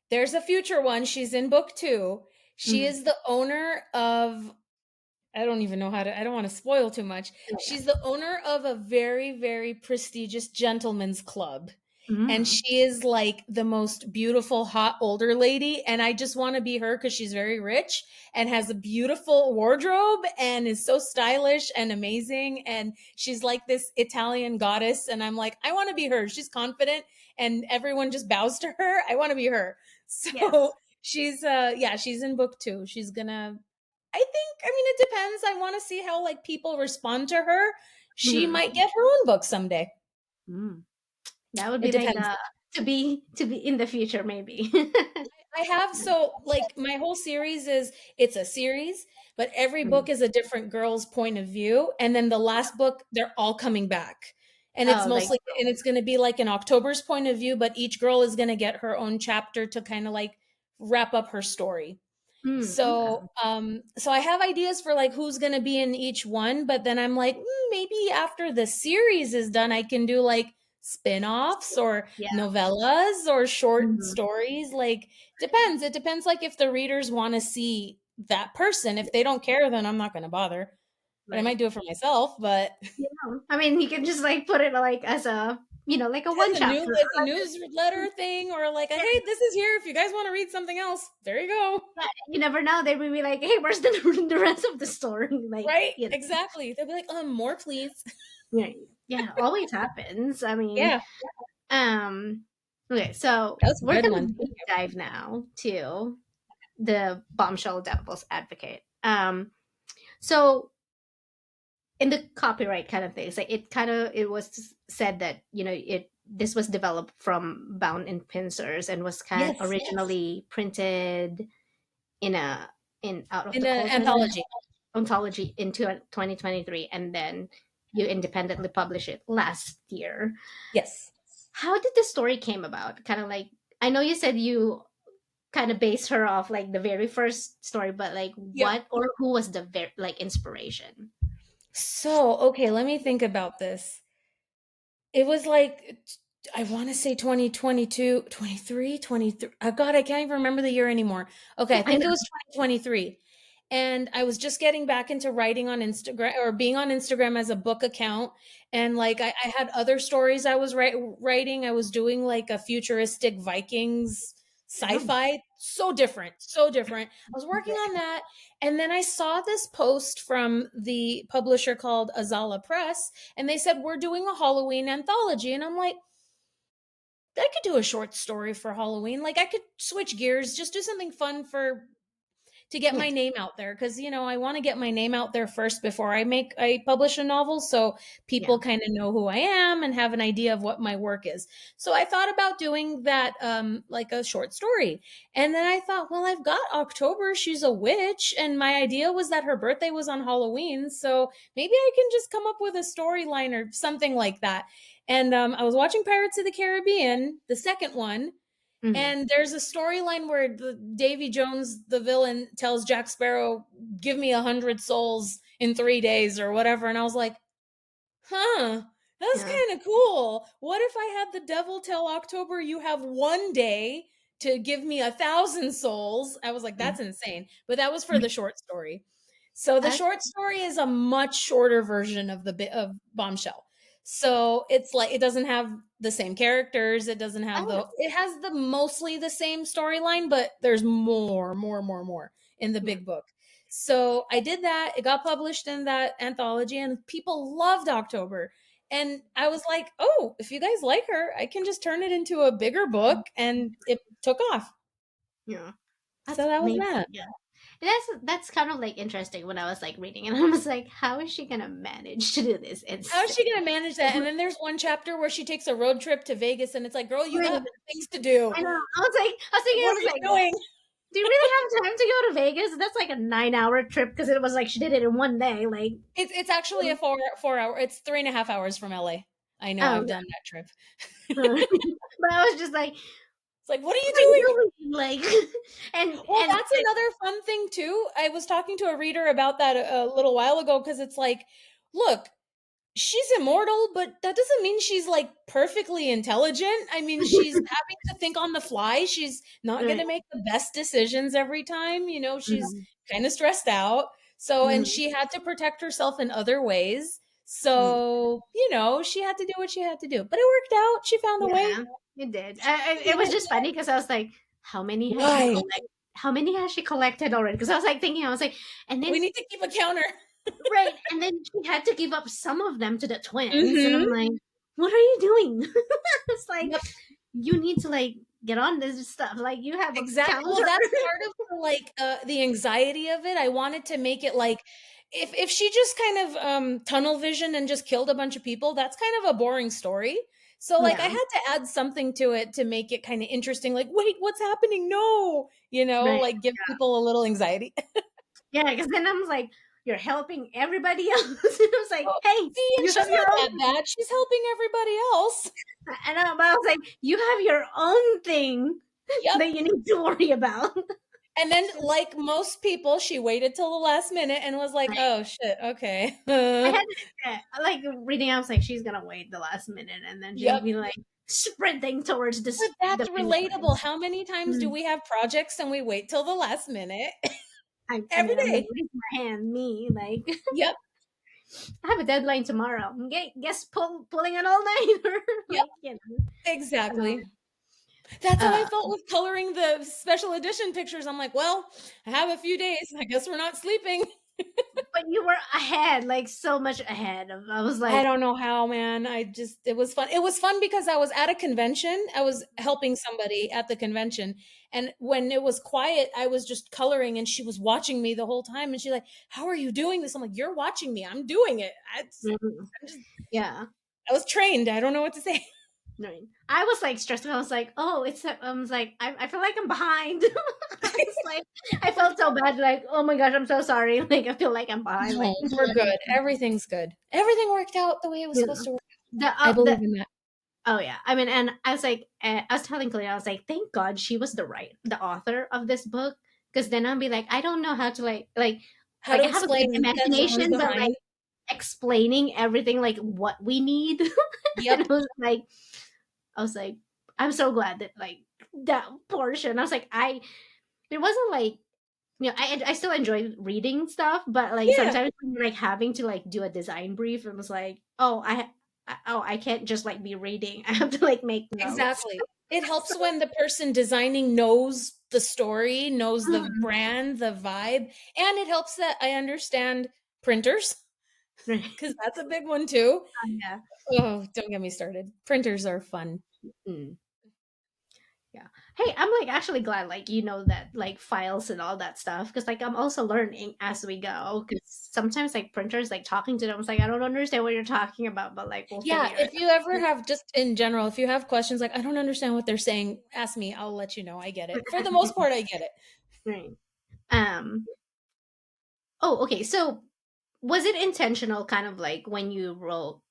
There's a future one. She's in book 2. She Mm. is the owner of, I don't even know I don't want to spoil too much. Oh, yeah. She's the owner of a very, very prestigious gentleman's club. And Mm. she is like the most beautiful, hot older lady. And I just want to be her because she's very rich and has a beautiful wardrobe and is so stylish and amazing. And she's like this Italian goddess. And I'm like, I want to be her. She's confident and everyone just bows to her. I want to be her. Yes. So yeah, she's in book 2. She's gonna, I mean, it depends. I want to see how like people respond to her. She Mhm. might get her own book someday. Mm. That would It be like depends. the to be in the future maybe. I have, so like my whole series it's a series, but every Mm. book is a different girl's point of view. And then the last book, they're all coming back. And it's Oh, like mostly, and it's going to be like an October's point of view, but each girl is going to get her own chapter to kind of like wrap up her story. okay. So I have ideas for like who's going to be in each one, but then I'm like, maybe after the series is done, I can do like spin-offs or Yeah. novellas or short Mhm. stories. Like, depends. It depends, like, if the readers want to see that person. If they don't care, then I'm not going to bother. But I Right. might do it for myself. But Yeah. I mean, he can just like put it like as a, like a one as a chapter. as a newsletter thing, or like a, Yeah. hey, this is here. If you guys want to read something else, there you go. Yeah, you never know. They will be like, "Hey, where's the the rest of the story?" Like, Right? Exactly. They'll be like, more, please. yeah, yeah, always happens. I mean, Yeah, um, okay, so that was a we're good gonna one. deep dive now to the Bombshell Devil's Advocate. So in the copyright kind of things, like it was said that it this was developed from Bound and Pincers and was kind Yes, originally printed in a in Out of in the an Cold anthology. anthology into 2023, and then you independently publish it last year. Yes. How did the story came about? Kind of like, I know you said you kind of based her off like the very first story, but like Yep. what or who was the very like inspiration? So, okay, let me think about this. It was like, I want to say 2022, 23, 23. Oh God, I can't even remember the year anymore. Okay, I I think know. it was 2023. And I was just getting back into writing on Instagram, or being on Instagram as a book account. And like, I had other stories I was writing. I was doing like a futuristic Vikings Oh, sci-fi. So different, so different. I was working on that. And then I saw this post from the publisher called Azala Press, and they said, we're doing a Halloween anthology. And I'm like, I could do a short story for Halloween. Like, I could switch gears, just do something fun for to get yeah, my name out there, because I want to get my name out there first before I publish a novel, so yeah. people kind of know who I am and have an idea of what my work is. So I thought about doing that, like a short story. And then I thought, well, I've got October, she's a witch, and my idea was that her birthday was on Halloween, so maybe I can just come up with a storyline or something like that. And I was watching Pirates of the Caribbean, the second one, Hmm. and there's a storyline where Davy Jones, the villain, tells Jack Sparrow, "Give me 100 souls in 3 days," or whatever. And I was like, "Huh, that's Yeah. kind of cool. What if I had the devil tell October, you have one day to give me 1,000 souls?" I was like, "That's insane." But that was for the short story. So the I, short story is a much shorter version of of Bombshell. So it's like, it doesn't have the same characters. It doesn't have I, it has the mostly the same storyline, but there's more in the yeah. big book. So I did that. It got published in that anthology, and people loved October. And I was like, oh, if you guys like her, I can just turn it into a bigger book. And it took off. Yeah. So That's that was amazing. that. Yeah. That's kind of like interesting when I was like reading and I was like, how is she gonna manage to do this and How is say she going to manage that? And then there's one chapter where she takes a road trip to Vegas, and it's like, girl, you right. got things to do. I know. I What are was you like, doing? do you really have time to go to Vegas? That's like a 9 hour trip because it was like she did it in one day. Like, It's actually a 4 hour. It's 3.5 hours from LA. I know, oh, I've done that trip. but I was just like, It's like, what are you what are you doing? doing? Like, Well, and that's another fun thing too. I was talking to a reader about that a little while ago, because it's like, look, she's immortal, but that doesn't mean she's like perfectly intelligent. I mean, she's having to think on the fly. She's not going right. to make the best decisions every time. She's Mhm, kind of stressed out. So, and mhm, she had to protect herself in other ways. mhm. So, she had to do what she had to do. But it worked out. She found a way. Yeah, it did. She It did was it. just funny because I was like, how many has she Why? collected? How many has she collected already? Because I was like thinking, I was like, and We then need to keep a counter. right, and then she had to give up some of them to the twins, and I'm Hmm. like, what are you doing? It's like Yep. you need to like get on this stuff. Like you have a Exactly. Well, calendar. that's part of the anxiety of it. I wanted to make it like, if she just kind of tunnel vision and just killed a bunch of people, that's kind of a boring story. So like, I Yeah, had to add something to it to make it kind of interesting. Like, wait, what's happening? No, right. like, give people a little anxiety. Yeah, because then I was like, you're helping everybody else. And I was like, Oh, hey, see, and you she's have your not own. that bad. She's helping everybody else. And I was like, you have your own thing Yep. that you need to worry about. And then, like most people, she waited till the last minute and was like, "Oh shit, okay." I had like reading. I was like, she's gonna wait the last minute, and then she'll Yep. be like sprinting towards But the that's finish relatable. line. How many times do Mm. we have projects and we wait till the last minute? I Every mean, I'm gonna day. raise my hand. Me, like, Yep. I have a deadline tomorrow. Guess pulling an all nighter, Yep. like Exactly. um, That's how I uh, felt with coloring the special edition pictures. I'm like, well, I have a few days. I guess we're not sleeping. but you were ahead, like so much ahead. I was I like, don't know how, man. It was fun. It was fun because I was at a convention. I was helping somebody at the convention. And when it was quiet, I was just coloring and she was watching me the whole time. And she's like, how are you doing this? I'm like, you're watching me. I'm doing it. mm, I'm just, yeah. I was trained. I don't know what to say. Right. I was like stressed. I was like, oh, I was like, I feel like I'm behind. I was like, I felt so bad. Like, oh my gosh, I'm so sorry. Like, I feel like I'm behind. No, Like, we're good. Everything's good. Everything worked out the way it was you supposed know, to work. I the believe in that. oh yeah. I mean, and I was like, I was telling Colleen, I was like, thank God she was the author of this book, because then I'll be like, I don't know how to How like to I have a good explain that someone's imagination, but like behind. explaining everything, like what we need. And Yep. I was like, I'm so glad that like that portion. I was like, it wasn't like I still enjoy reading stuff, but like Yeah, sometimes when you're like having to like do a design brief, it was like, oh, I can't just like be reading. I have to like make notes. exactly. It So, helps when the person designing knows the story, knows the mm, brand, the vibe, and it helps that I understand printers right. because that's a big one too. Yeah. Oh, don't get me started. Printers are fun. Mm. Yeah. Hey, I'm like actually glad like you know that like files and all that stuff because like I'm also learning as we go because sometimes like printers like talking to them it's like I don't understand what you're talking about but like we'll Yeah, figure it if you ever have just in general, if you have questions like I don't understand what they're saying, ask me. I'll let you know. I get it. For the most part, I get it. out. Right. Um. Oh, okay. So was it intentional kind of like when you wrote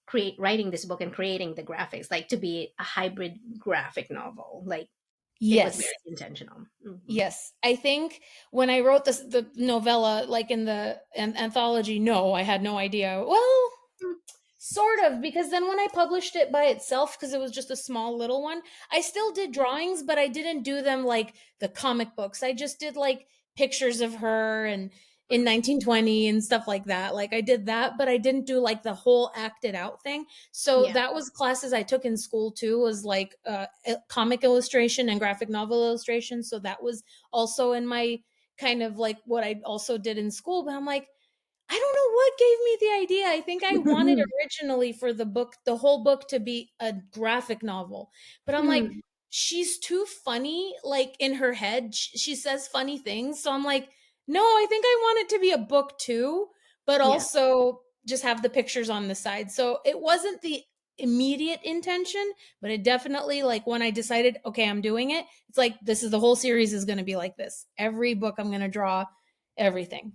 create writing this book and creating the graphics like to be a hybrid graphic novel like it was Yes. very intentional. Mhm. Yes, I think when I wrote the novella, like in the anthology, no, I had no idea. Well, sort of, because then when I published it by itself, because it was just a small little one, I still did drawings, but I didn't do them like the comic books. I just did like pictures of her and in 1920 and stuff like that. Like I did that, but I didn't do like the whole acted out thing. So Yeah. that was classes I took in school too, was like comic illustration and graphic novel illustration. So that was also in my kind of like what I also did in school. But I'm like, I don't know what gave me the idea. I think I wanted originally for the book, the whole book to be a graphic novel. But I'm like, Hmm. she's too funny, like in her head. She says funny things. So I'm like, no, I think I want it to be a book too, but Yeah. also just have the pictures on the side. So it wasn't the immediate intention, but it definitely, like when I decided, okay, I'm doing it, it's like, this is the whole series is going to be like this. Every book I'm going to draw everything.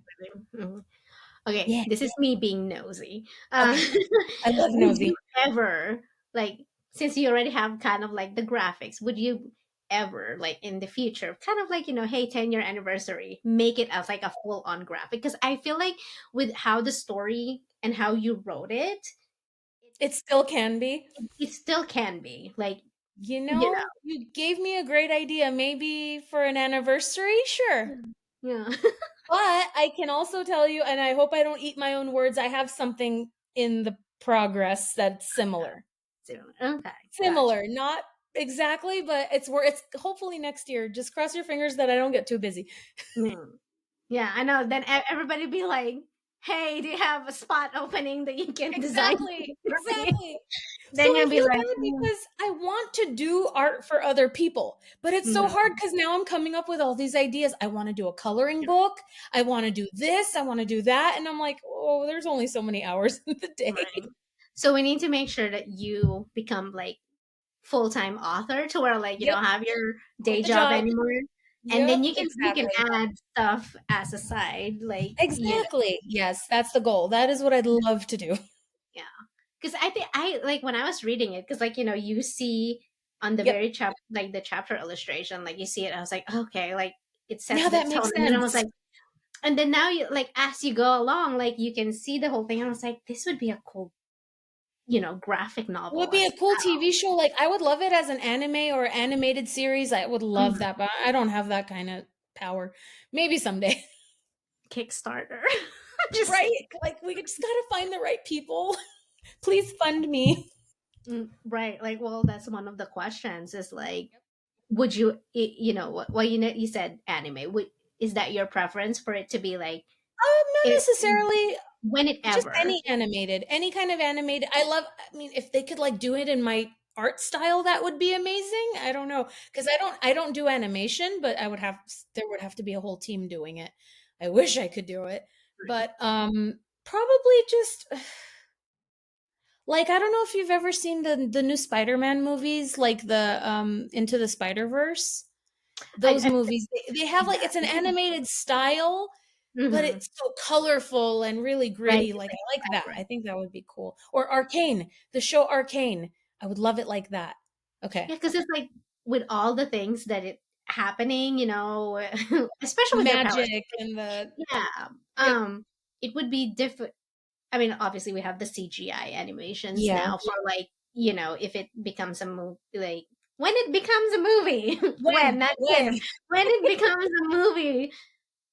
Mhm. Okay, Yeah. this is me being nosy. Okay. I love Would you nosy. ever, like, since you already have kind of like the graphics, would you ever, like, in the future, kind of like, hey, 10-year anniversary, make it as like a full on graphic? Because I feel like with how the story and how you wrote it, It still can be. it still can be. Like, You you know, you gave me a great idea. Maybe for an anniversary, sure. know. Yeah. But I can also tell you, and I hope I don't eat my own words, I have something in the progress that's similar. Okay, gotcha. Similar, not exactly, but it's where it's hopefully next year. Just cross your fingers that I don't get too busy. Mm. Yeah, I know. Then everybody be like, "Hey, do you have a spot opening that you can design Exactly. for me?" Exactly. So Then I you'll be feel like, bad because I want to do art for other people, but it's so "Mm, hard because now I'm coming up with all these ideas. I want to do a coloring book. I want to do this. I want to do that. And I'm like, oh, there's only so many hours in the day. right." So we need to make sure that you become like full-time author to where like you Yep. don't have your Quit day the job job. anymore. And then Yep. you can Exactly. add stuff as a side, like, Exactly. Yes, that's the goal. That is what I'd love to do. yeah. Because I think I like when I was reading it, because like you see on the Yep. very chap like the chapter illustration, like you see it, I was like, okay, like it sets Now the that tone. makes And then I was sense. like, and then now you like as you go along, like you can see the whole thing. And I was like, this would be a cool, graphic It would novel be as a cool well. TV show. Like I would love it as an anime or animated series. I would love Mhm. that, but I don't have that kind of power. Maybe someday. Kickstarter. Just Right? Like we just gotta find the right people. Please fund me. right. Like, well, that's one of the questions. Is like, would you, well, you said anime. Is that your preference for it to be like Not it necessarily. when it Just ever? any animated, any kind of animated. I mean, if they could like do it in my art style, that would be amazing. I don't know, because I don't do animation, but there would have to be a whole team doing it. I wish I could do it, but probably just like I don't know if you've ever seen the new Spider-Man movies, like the Into the Spider-Verse. Those I movies, they have like it's an yeah. animated style, but Hmm. it's so colorful and really Right. gritty. It's Like like I like that. I vibrant. think that would be cool. Or Arcane, the show Arcane. I would love it like that. Okay. Yeah, because it's like with all the things that it happening, especially with their powers. Magic and the Yeah. yep. It would be different. I mean, obviously we have the CGI animations Yeah. now for like, if it becomes a movie, like when it becomes a movie, when, not if, When? when it becomes a movie.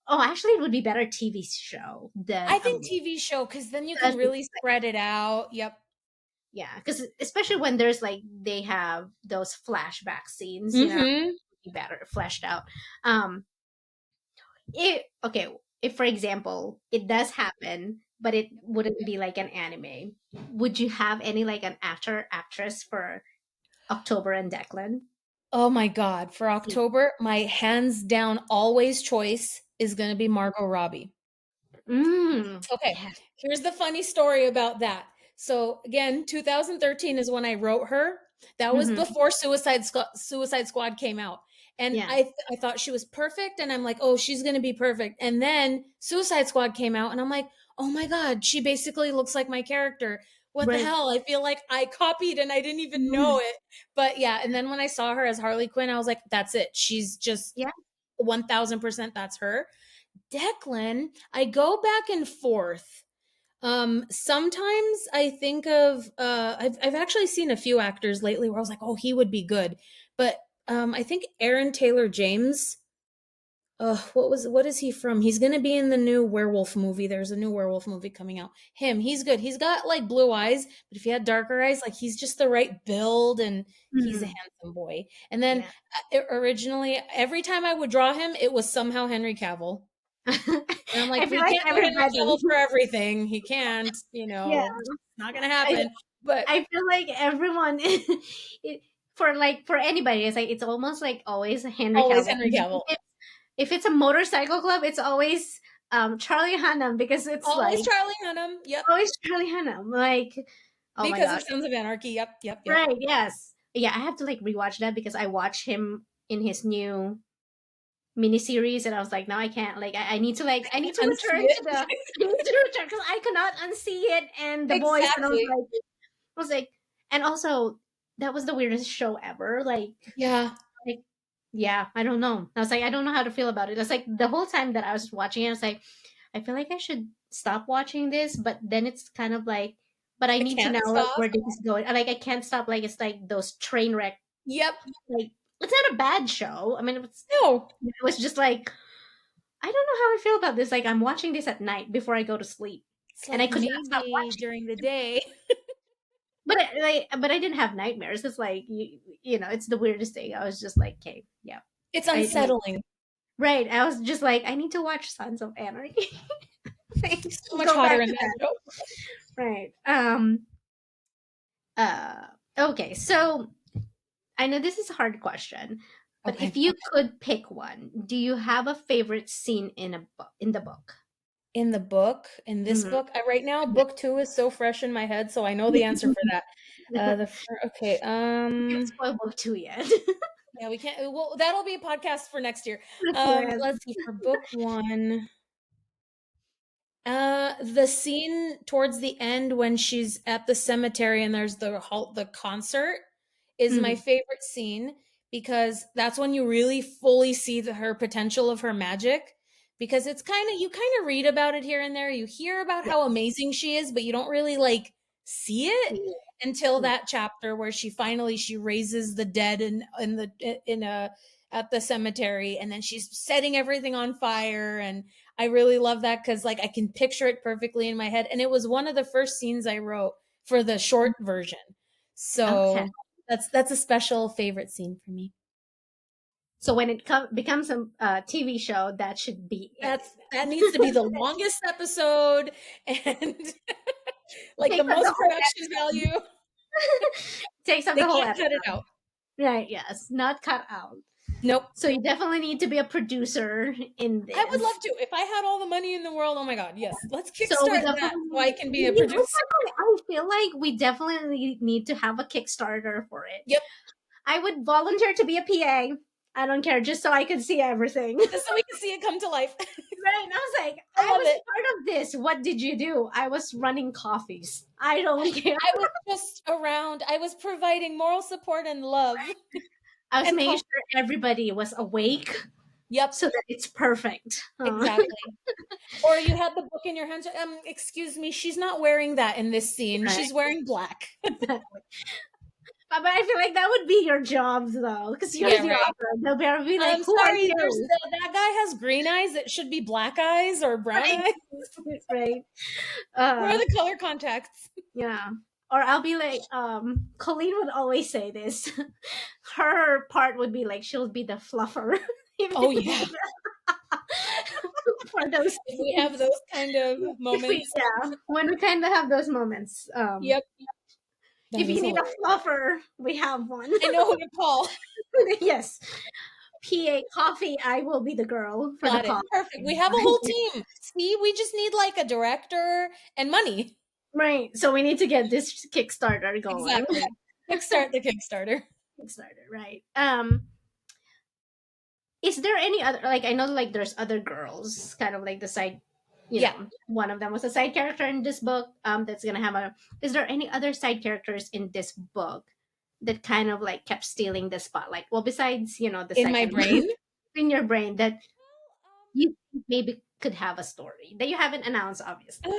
Oh, actually, it would be better TV show than I a think movie. TV show because then you can That's the really spread it out. Yep. Yeah, because especially when there's like they have those flashback scenes, Mm-hmm. be better fleshed out. Um, if for example it does happen, but it wouldn't be like an anime, would you have any like an actor actress for October and Declan? Oh my God. For October, my hands down always choice is gonna be Margot Robbie. Okay, Yes. here's the funny story about that. So again, 2013 is when I wrote her. That was Hmm. before Suicide Squad came out. And Yeah. I thought she was perfect and I'm like, "Oh, she's going to be perfect." And then Suicide Squad came out and I'm like, "Oh my god, she basically looks like my character. What the Right. hell? I feel like I copied and I didn't even know Mhm. it." But yeah, and then when I saw her as Harley Quinn, I was like, "That's it. She's just Yeah. 1000% that's her." Declan, I go back and forth. Sometimes I think of I've actually seen a few actors lately where I was like, oh, he would be good. But I think Aaron Taylor James, what is he from? He's gonna be in the new werewolf movie. There's a new werewolf movie coming out. He's good. He's got like blue eyes, but if he had darker eyes, like he's just the right build and he's a Mhm. handsome boy. And then Yeah. originally, every time I would draw him, it was somehow Henry Cavill. And I'm I like, feel we like can't do Henry everybody. Cavill for everything. He can't, Yeah. it's not gonna I happen. But I feel like everyone for anybody, it's like it's almost like always Henry always Cavill. Henry Cavill. If it's a motorcycle club, it's always Charlie Hunnam because it's Always like Charlie Hunnam. Yep. always Charlie Hunnam. Like, oh my Because of god. Sons of Anarchy. Yep. Yep. Yep. Right, yes. Yeah, I have to like rewatch that because I watched him in his new miniseries and I was like, no, I can't. Like I need to Unsee return to it. the I need to return because I cannot unsee it and the boys and Exactly. I was like and also that was the weirdest show ever. Yeah. Like yeah, I don't know. I was like, I don't know how to feel about it. It's like the whole time that I was watching it, I was like, I feel like I should stop watching this, but then it's kind of like, but I I need to can't know like, stop. where this is going. Like I can't stop. Like it's like those train wreck. Yep. Like it's not a bad show. I mean, No. it was just like I don't know how I feel about this. Like I'm watching this at night before I go to sleep, It's and I like could not stop maybe watching. during the day. But I didn't have nightmares. It's like it's the weirdest thing. I was just like, okay, yeah, It's I unsettling. right. I was just like, I need to watch Sons of Anarchy. Like, He's so much go hotter back in to that that. show. Right. Uh. Okay. So I know this is a hard question, but if Okay. you could pick one, do you have a favorite scene in the book? In this Mhm. book, right now, book two is so fresh in my head, so I know the answer for that. Okay. Can't spoil book two yet. Yeah, we can't. Well, that'll be a podcast for next year. Yes. Let's see. For book one, the scene towards the end when she's at the cemetery and there's the concert is my Mhm. favorite scene because that's when you really fully see her potential of her magic. Because it's you kind of read about it here and there. You hear about Yeah. how amazing she is, but you don't really like see it until Yeah. that chapter where she raises the dead in a at the cemetery, and then she's setting everything on fire. And I really love that because like I can picture it perfectly in my head. And it was one of the first scenes I wrote for the short version. Okay. So that's a special favorite scene for me. So when it becomes a TV show, that should be it. That needs to be the longest episode and like the Takes up the most whole production episode. value. Takes up They the whole can't cut it episode. out. Right, yes. Not cut out. Nope. So you definitely need to be a producer in I would love this. to. If I had all the money in the world, oh my god, yes. Let's So we kickstart that so I definitely, can be a producer. I feel like we definitely need to have a Kickstarter for it. Yep. I would volunteer to be a PA. I don't care, just so I could see everything. Just so we can see it come to life. Right. And I was like, I I love was it. part of this. What did you do? I was running coffees. I don't care. I was just around. I was providing moral support and love. I was And making sure everybody was awake yep, so that it's perfect. exactly. Or you had the book in your hands. Excuse me, she's not wearing that in this scene. Right. She's wearing black. Exactly. But I feel like that would be your jobs though, because you're Yeah, the right. author. They'll be like, I'm "Who are sorry, you?" that guy has green eyes. It should be black eyes or brown Right. eyes. Right. Where are the color contacts? Yeah. Or I'll be like, Colleen would always say this. Her part would be like she'll be the fluffer. Oh yeah. For those If we have those kind of moments. when we kind of have those moments. Yep. If you need hilarious. a fluffer, we have one. I know who to call. Yes. PA coffee, I will be the girl for Got the it. coffee. Perfect. We have a whole team. See, we just need like a director and money. Right. So we need to get this Kickstarter going. Exactly. Kickstart the Kickstarter. Kickstarter, right. Is there any other, like, I know like there's other girls, kind of like the side, Yeah. one of them was a side character in this book. That's gonna have a. Is there any other side characters in this book that kind of like kept stealing the spotlight? Well, besides the In my second brain. in your brain that you maybe could have a story that you haven't announced. Obviously,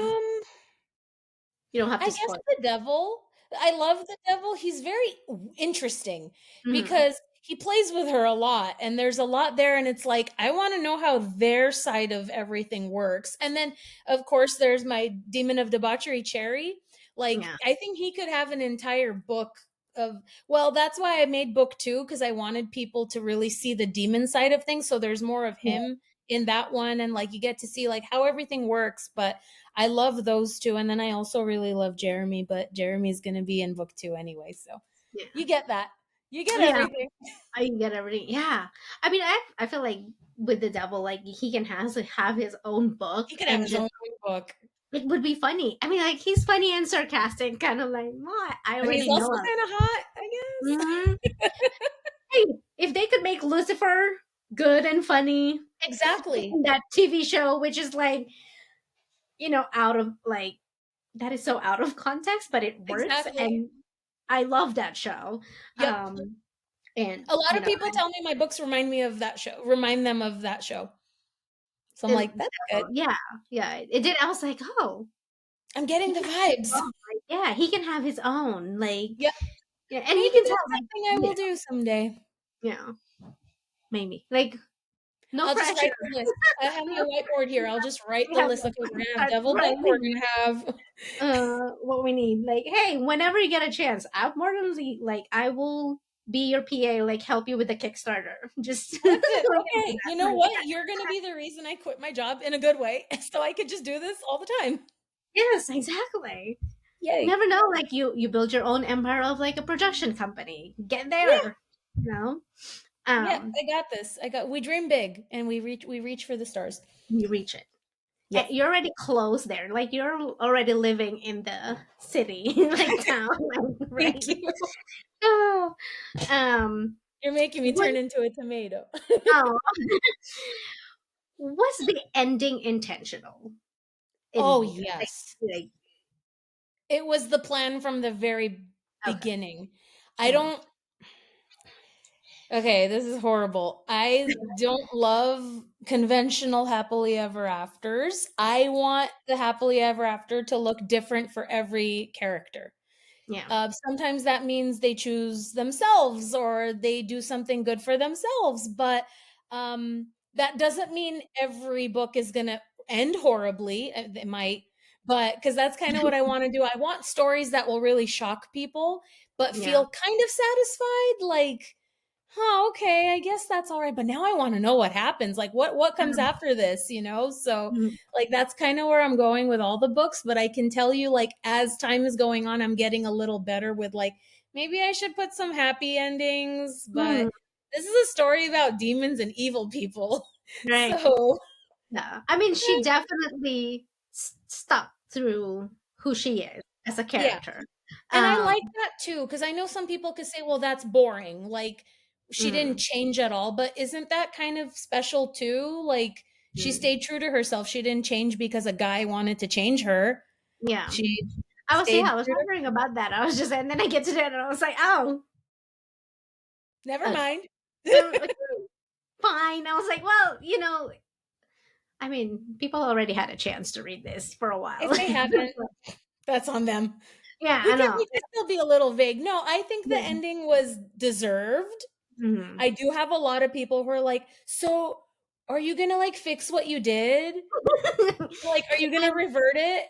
you don't have I to guess spoil. the devil. I love the devil. He's very interesting Mhm. because he plays with her a lot and there's a lot there. And it's like, I want to know how their side of everything works. And then, of course, there's my demon of debauchery, Cherry. Like, Yeah. I think he could have an entire book of, well, that's why I made book 2 because I wanted people to really see the demon side of things. So there's more of Yeah. him in that one. And like, you get to see like how everything works. But I love those two. And then I also really love Jeremy, but Jeremy's going to be in book 2 anyway. So Yeah. you get that. You get Yeah. everything. I can get everything. Yeah. I mean, I feel like with the devil, like he can have his own book He could have and his just own book. it would be funny. I mean, like he's funny and sarcastic, kind of like what I And he's already also know. kind of hot, I guess. Mhm. Hey, if they could make Lucifer good and funny Exactly. in that TV show, which is like out of like that is so out of context, but it works, Exactly. and I love that show. Yep. And A lot of people tell me my books remind them of that show. So I'm like, that's good. yeah, it did. I was like, oh, I'm getting the vibes. yeah, he can have his own, like, Yep. yeah, and Maybe he can that's tell, like, something I will do someday. yeah, maybe, like, no I'll just pressure. write the list. I have my whiteboard here. I'll just write We the have list. Okay, we're gonna have start Devil Book. We're gonna have what we need. Like, hey, whenever you get a chance, I'm more than like I will be your PA, like help you with the Kickstarter. Just that's it. Okay, you know what? You're gonna be the reason I quit my job in a good way, so I could just do this all the time. Yes, exactly. Yay! You never know. Like you build your own empire of like a production company. Get there. Yeah. Yeah, I got this. We dream big and we reach for the stars. You reach it. Yep. You're already close there. Like you're already living in the city, like town, right? Thank you. Oh, You're making me turn into a tomato. oh. Was the ending intentional? Oh This? yes. Like, It was the plan from the very okay. beginning. I don't Okay, this is horrible. I don't love conventional happily ever afters. I want the happily ever after to look different for every character. Yeah. Sometimes that means they choose themselves or they do something good for themselves, but that doesn't mean every book is going to end horribly. It might, but because that's kind of what I want to do. I want stories that will really shock people, but Yeah. feel kind of satisfied. Like, huh, okay, I guess that's all right. But now I want to know what happens. Like, what comes after this? So Mhm. like that's kind of where I'm going with all the books, but I can tell you like as time is going on I'm getting a little better with like maybe I should put some happy endings, but Mhm. this is a story about demons and evil people. Right. So, Yeah. I mean, she definitely stuck through who she is as a yeah. character. And I Um, like that too cuz I know some people could say well that's boring. Like she didn't mm, change at all, but isn't that kind of special too? Like she mm. stayed true to herself. She didn't change because a guy wanted to change her. Yeah. She Yeah, stayed I was true to wondering about that. I was just, and then I get to that, and I was like, oh, never okay, mind. okay, fine. I was like, well, I mean, people already had a chance to read this for a while. If they haven't, that's on them. Yeah, We I can know. we can still be a little vague. No, I think the Yeah. ending was deserved. Mhm. I do have a lot of people who are like, "So, are you gonna like fix what you did? Like, are you gonna I'm revert it?"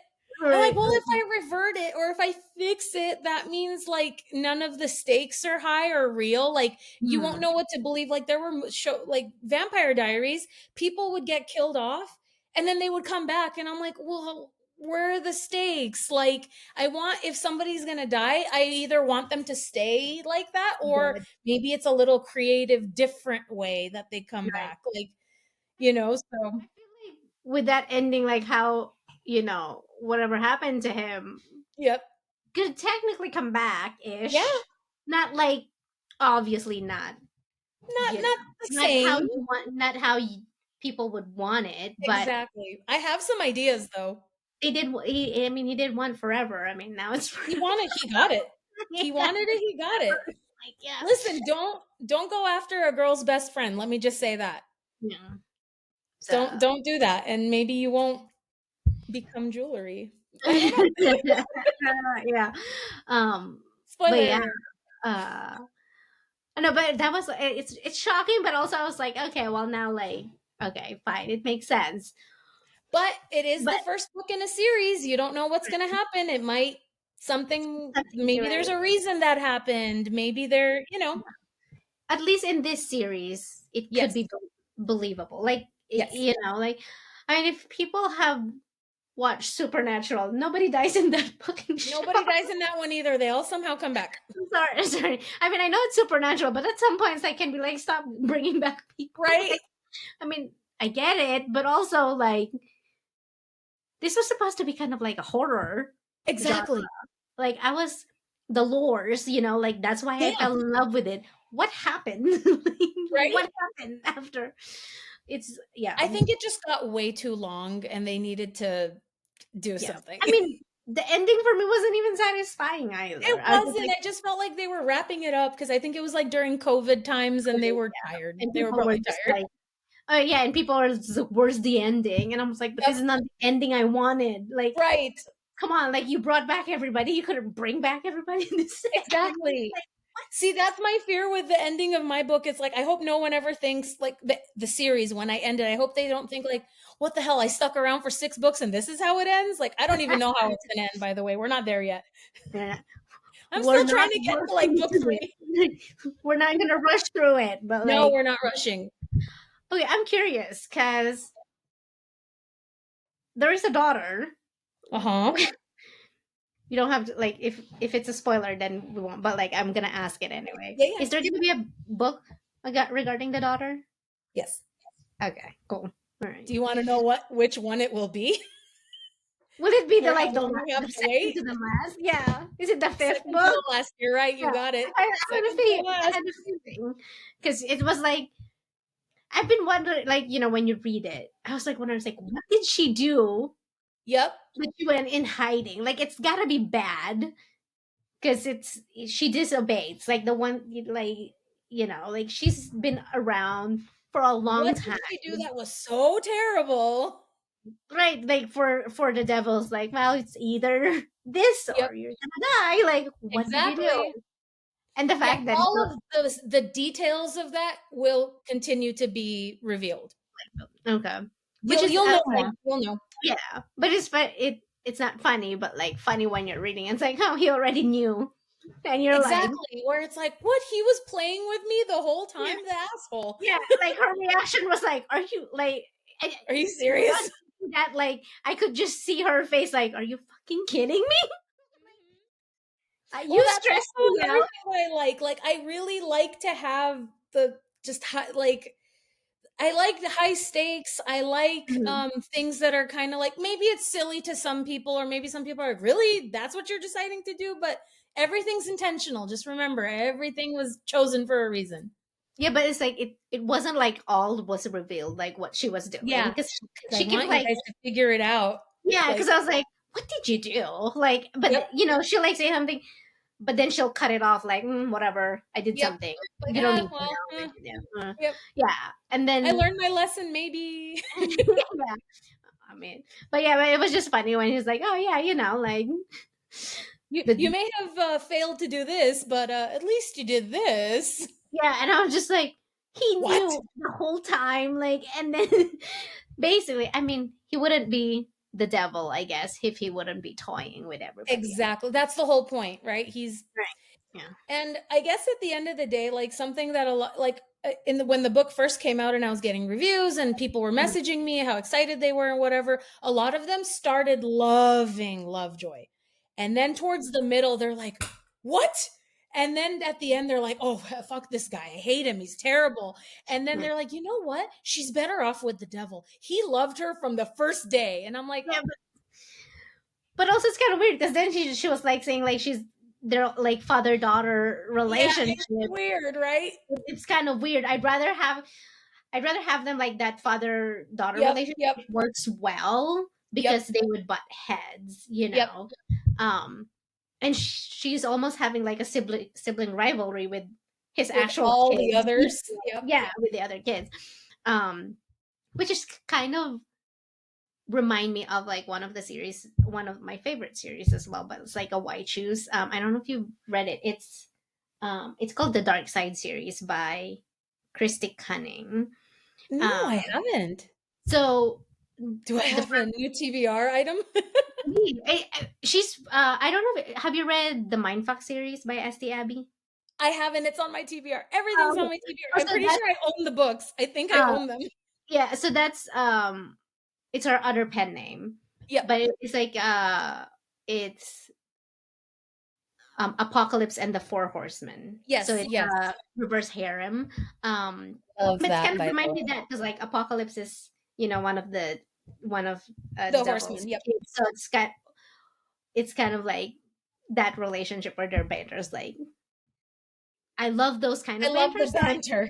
I'm like, right. "Well, if I revert it or if I fix it, that means like none of the stakes are high or real. Like, you won't Mhm. know what to believe. Like, there were show like Vampire Diaries, people would get killed off and then they would come back, and I'm like, well, where are the stakes? Like, I want if somebody's gonna die, I either want them to stay like that, or Good. maybe it's a little creative, different way that they come Right. back. So I feel like with that ending, like how whatever happened to him yep, could technically come back yeah, ish. Not like obviously not, not you know, not the not how same. you want, not how people would want it, but Exactly. I have some ideas though. he did. I mean, he did one forever. I mean, now it's He got it. yeah, He wanted it, he got it. like yeah, Listen, don't go after a girl's best friend. Let me just say that. yeah. So Don't do that and maybe you won't become jewelry. I don't know. yeah, but yeah, Spoiler. uh, I know, but that was it's shocking, but also I was like, okay, well now like okay, fine, it makes sense, But it is but the first book in a series. You don't know what's going to happen. It might something something to maybe there's it. a reason that happened. Maybe At least in this series, it could yes. be believable. Like Yes. like I mean, if people have watched Supernatural, nobody dies in that fucking show. Nobody dies in that one either. They all somehow come back. I'm sorry, sorry. I mean, I know it's supernatural, but at some points I can be like, stop bringing back people. Right? Like, I mean, I get it, but also like this was supposed to be kind of like a horror genre. Exactly. Like I was the lores, like that's why I Yeah. fell in love with it. What happened? Right? What happened after? It's yeah, I think it just got way too long and they needed to do yeah. something. I mean, the ending for me wasn't even satisfying either. It I was just wasn't. like, I just felt like they were wrapping it up because I think it was like during COVID times and they okay, were tired. and They were people were probably just tired. like, oh yeah, and people are just, where's the ending? And I was like, but Yep. this is not the ending I wanted. Like, Right. come on, like you brought back everybody, you couldn't bring back everybody in the same ending. Exactly. Like, See, that's my fear with the ending of my book. It's like I hope no one ever thinks like the series when I end it. I hope they don't think like, what the hell? I stuck around for 6 books and this is how it ends. Like I don't even know how it's gonna end. By the way, we're not there yet. yeah, I'm we're still not trying to get to like rushing book through three. it. We're not gonna rush through it, but No, like, we're not rushing. okay, I'm curious because there is a daughter. Uh huh. You don't have to like if it's a spoiler, then we won't. But like, I'm gonna ask it anyway. Yeah, yeah. Is there gonna be a book regarding the daughter? Yes. Okay, cool. All right. Do you want to know which one it will be Will it be the or how like the long we have the to second wait? to the last? Yeah. Is it the fifth Second to book? the last. You're right. You Yeah. got it. I had a Second to the feeling. I last. had a feeling because it was like I've been wondering, like when you read it, I was like, what did she do Yep. that she went in hiding? Like it's gotta be bad because it's she disobeys. Like the one like like she's been around for a long What did time. she do that was so terrible? Right, like for the devils, like, well, it's either this Yep, or you're gonna die. Like, what did you do? exactly. And the Yeah, fact that all of the details of that will continue to be revealed. okay, which You'll is you'll know like, more. You'll know. yeah, but it's not funny, but like funny when you're reading. It's like, oh, he already knew, and you're like, Exactly. Where it's like, what? He was playing with me the whole yeah, time, the asshole. yeah, like her reaction was like, are you like, Are you serious? that like I could just see her face, like, are you fucking kidding me? Well, You that's stressed also me another out. thing I like. Like, I really like to have the just like I like the high stakes. I like Mhm. things that are kind of like maybe it's silly to some people, or maybe some people are like, really that's what you're deciding to do, but everything's intentional. Just remember, everything was chosen for a reason. Yeah, but it's like it wasn't like all was revealed, like what she was doing, Yeah, because because I she kept want you like, guys to figure it out. yeah, because Like, I was like, what did you do? Like, but yep, she'll like say something, but then she'll cut it off, like, whatever, I did yep. something. Like, You don't need to well, know. Like, yeah, yep. yeah, and I then learned my lesson. Maybe yeah, I mean, but yeah, but it was just funny when he's like, oh yeah, like you the may have failed to do this, but at least you did this. yeah, and I was just like, he What? knew the whole time, like, and then basically, I mean, he wouldn't be the devil, I guess, if he wouldn't be toying with everybody else. Exactly. That's the whole point, right? He's Right. Yeah. And I guess at the end of the day, like something that a lot, like in the when the book first came out and I was getting reviews and people were Mhm. messaging me how excited they were and whatever, a lot of them started loving Lovejoy, and then towards the middle, they're like, "What?" And then at the end, they're like, "Oh, fuck this guy! I hate him. He's terrible." And then Yeah. they're like, "You know what? She's better off with the devil. He loved her from the first day." And I'm like, Yeah, but also it's kind of weird because then she was like saying like she's their like father daughter "Yeah, relationship. it's weird, right?" It's kind of weird. I'd rather have them like that father daughter Yep, relationship yep, works well yep, because they would butt heads, yep. um and she's almost having like a sibling rivalry with his With actual all the kids. others, yep. Yeah, with the other kids, um which is kind of remind me of like one of my favorite series as well, but it's like a white shoes. I don't know if you've read it. It's called the Dark Side series by Christy Cunning. No, um I haven't. so Do I the have a new TBR item? she's I don't know if, have you read the Mindfuck series by SD Abbey? I haven't. It's on my TBR. Everything's on Okay. my TBR. Oh, I'm so pretty that's sure I own the books. I think I uh own them. yeah, so that's it's her other pen name, Yep. but it's like it's Apocalypse and the Four Horsemen. So Yes, it's yes. reverse harem. Love But it's that, kind of by the reminds way. me of that because like Apocalypse is one of the The devil's Horseman. Yep. kids. So it's kind of like that relationship where their banter's like, I love those kind I of love the banters. So banter.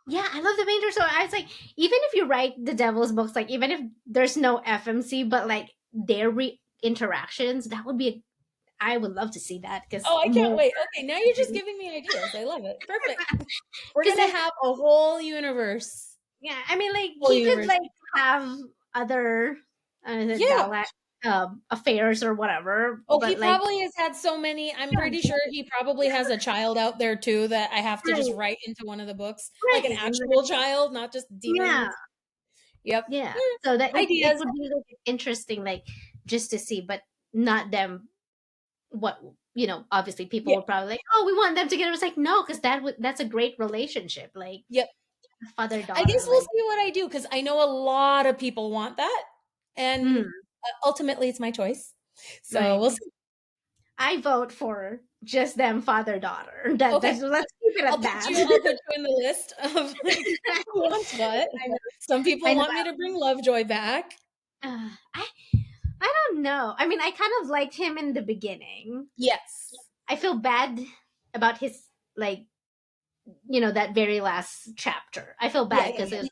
yeah, I love the banter. So I was like, even if you write the devil's books, like even if there's no FMC, but like their interactions, that would be I would love to see that because Oh, I can't more wait. Okay, now you're just giving me ideas. I love it. Perfect. We're because gonna have a whole universe. yeah, I mean, like Whole he could universe. like have other Yeah. affairs or whatever, Oh, he but like probably has had so many. I'm yeah, pretty sure he probably has a child out there too that I have to just right, write into one of the books, like an right, actual child, not just yeah, demons. Yep. yeah. So that it Ideas. would be like interesting, like just to see, but not them. What obviously people Yeah. would probably like, oh, we want them together. It's like no, because that's a great relationship, like Yep. father I daughter, guess we'll like see what I do because I know a lot of people want that, and mm, ultimately it's my choice. So right. we'll see. I vote for just them father daughter. That's Okay, let's keep it I'll at put that. you. I'll put you in the list of like who wants what. I know. Some I people know. want me to bring Lovejoy back. I don't know. I mean, I kind of liked him in the beginning. Yes. I feel bad about his like that very last chapter. I feel Yeah, bad yeah, because yeah.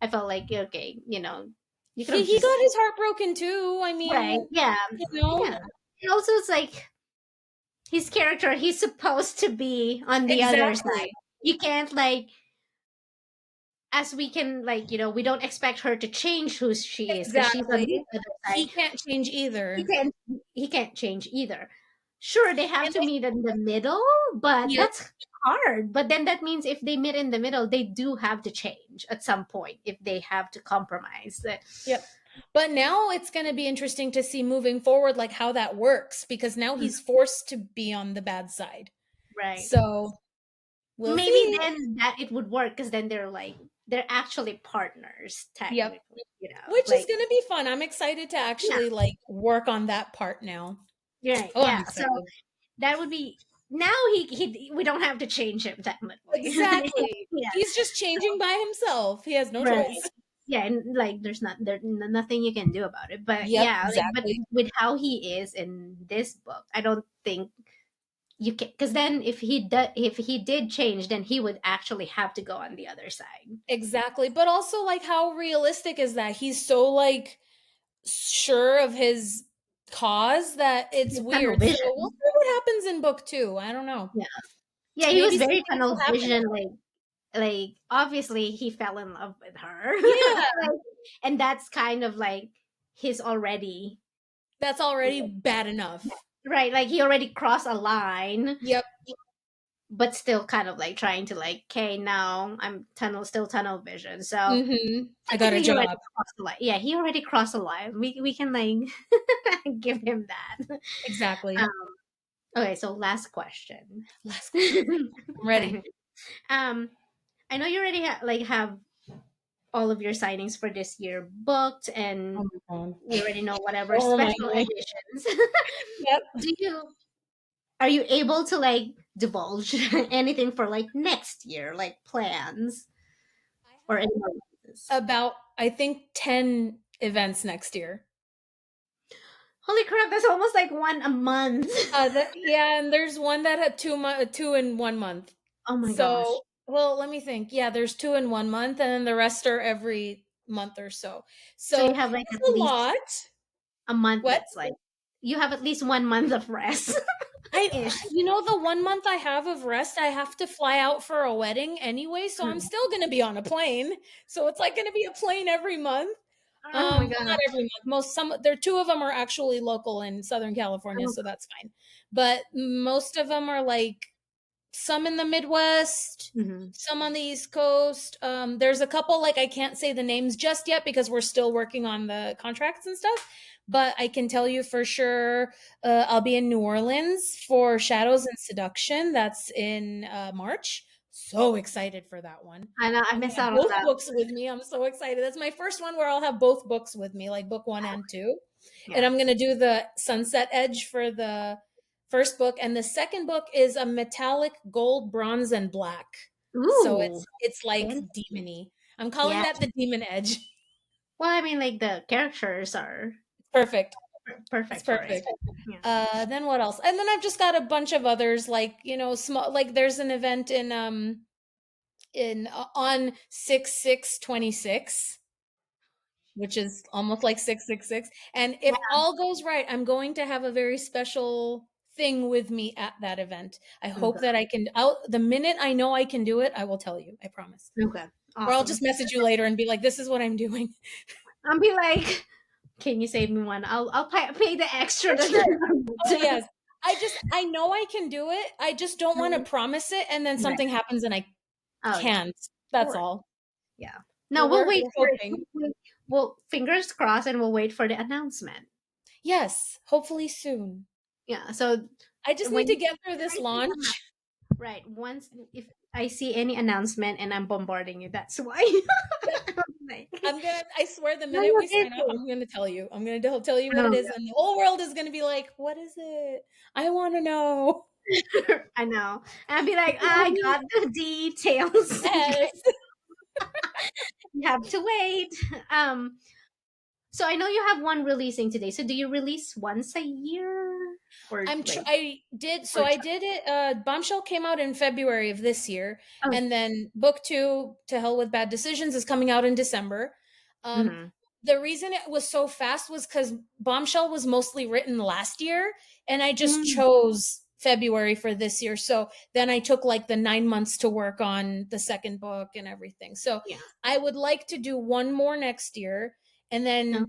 I felt like okay, you could He have he just got his heart broken too. I right, mean, yeah, you know, yeah. And also, it's like his character. He's supposed to be on the other exactly. side. you can't like, as we can like, we don't expect her to change who she is because she's on the Exactly. other side. He can't change He either. can't he can't change either. Sure, they have And to meet in the middle, but yep, that's hard. But then that means if they meet in the middle, they do have to change at some point if they have to compromise. yep. But now it's going to be interesting to see moving forward, like how that works, because now Mm, he's forced to be on the bad side. right. So we'll Maybe see. then that it would work because then they're actually partners Yep. technically, Which is like going to be fun. I'm excited to yeah, actually like work on that part now. right, Oh, I'm yeah. So excited. that would be now he we don't have to change him technically. Exactly. Yeah, He's just changing by himself. He has no right. choice. Yeah, and like nothing you can do about it. But Yep, yeah, like but exactly. with how he is in this book, I don't think you can, because then if he did change, then he would actually have to go on the other side. Exactly. But also like how realistic is that? He's so like sure of his cause that it's Tunnel weird. So we'll vision. see what happens in book 2. I don't know. Yeah, yeah, he was Maybe very something will tunnel happen. vision. Like obviously he fell in love with her, Yeah, like, and that's kind of like his already that's already bad enough. right. Like he already crossed a line, Yep. but still kind of like trying to like, okay, now I'm still tunnel vision. So I got a technically he already job. crossed the line. Yeah, he already crossed the line. We can like give him that. Exactly. Um, okay, so last question. Last question. I'm ready. um, I know you already have all of your signings for this year booked, Oh and my god. we already know whatever Oh my special god. editions. Yep. Do you Are you able to like divulge anything for like next year, like plans I or any have releases? about I think 10 events next year. Holy crap, that's almost like one a month. Yeah, and there's one that had 2 in 1 month. Oh my gosh. So, well, let me think. Yeah, there's 2 in 1 month, and then the rest are every month or so. So So you have like it's at a least lot. a month What? that's like you have at least 1 month of rest. I, Ish. the 1 month I have of rest, I have to fly out for a wedding anyway, so I'm Hmm. still going to be on a plane. So it's like going to be a plane every month. Oh my Well, not gosh. every month. There 2 of them are actually local in Southern California, Oh, so that's fine. But most of them are like some in the Midwest, mhm. some on the East Coast. There's a couple like I can't say the names just yet because we're still working on the contracts and stuff. But I can tell you for sure, I'll be in New Orleans for Shadows and Seduction. That's in March. So excited for that one. I know I I'm gonna miss have out on both that. books with me. I'm so excited. That's my first one where I'll have both books with me, like book 1 and 2. And Yeah. I'm gonna do the Sunset Edge for the first book, and the second book is a metallic gold, bronze, and black. So Ooh. it's like Fancy. demony. I'm calling Yeah. that the demon edge. Well, I mean, like the characters are Perfect. It's perfect for it. perfect. Yeah. Then what else? And then I've just got a bunch of others, like small. Like there's an event in on 6/6/26, which is almost like 666. And Yeah. if all goes right, I'm going to have a very special thing with me at that event. I hope Okay. that I can out the minute I know I can do it, I will tell you. I promise. Okay. Or I'll Awesome. just message you later and be like, this is what I'm doing. I'll be like, can you save me one? I'll pay the extra. For sure. Oh yes. I know I can do it. I just don't want to promise it and then Right. something happens and I Oh yeah. can't. Of That's course. all. Yeah. No, we'll wait We're for it. hoping. We'll fingers crossed, and we'll wait for the announcement. Yes, hopefully soon. Yeah. So I just need when to get through if this I see launch. right once if I see any announcement and I'm bombarding you, that's why. Yep. Like, I swear the no, minute you're we sign off, busy. I'm gonna tell you. I'm gonna tell you what it Oh, is, and the whole world is gonna be like, "What is it? I want to know." I know. And I'd be like, I got the details. Yes. You have to wait. Um, so I know you have one releasing today. So do you release once a year or like I did or I did it. Bombshell came out in February of this year, oh, and then book 2, To Hell with Bad Decisions, is coming out in December. Um, mhm. the reason it was so fast was because Bombshell was mostly written last year, and I just Mm, chose February for this year. So then I took like the 9 months to work on the second book and everything. So Yeah. I would like to do one more next year. And No. then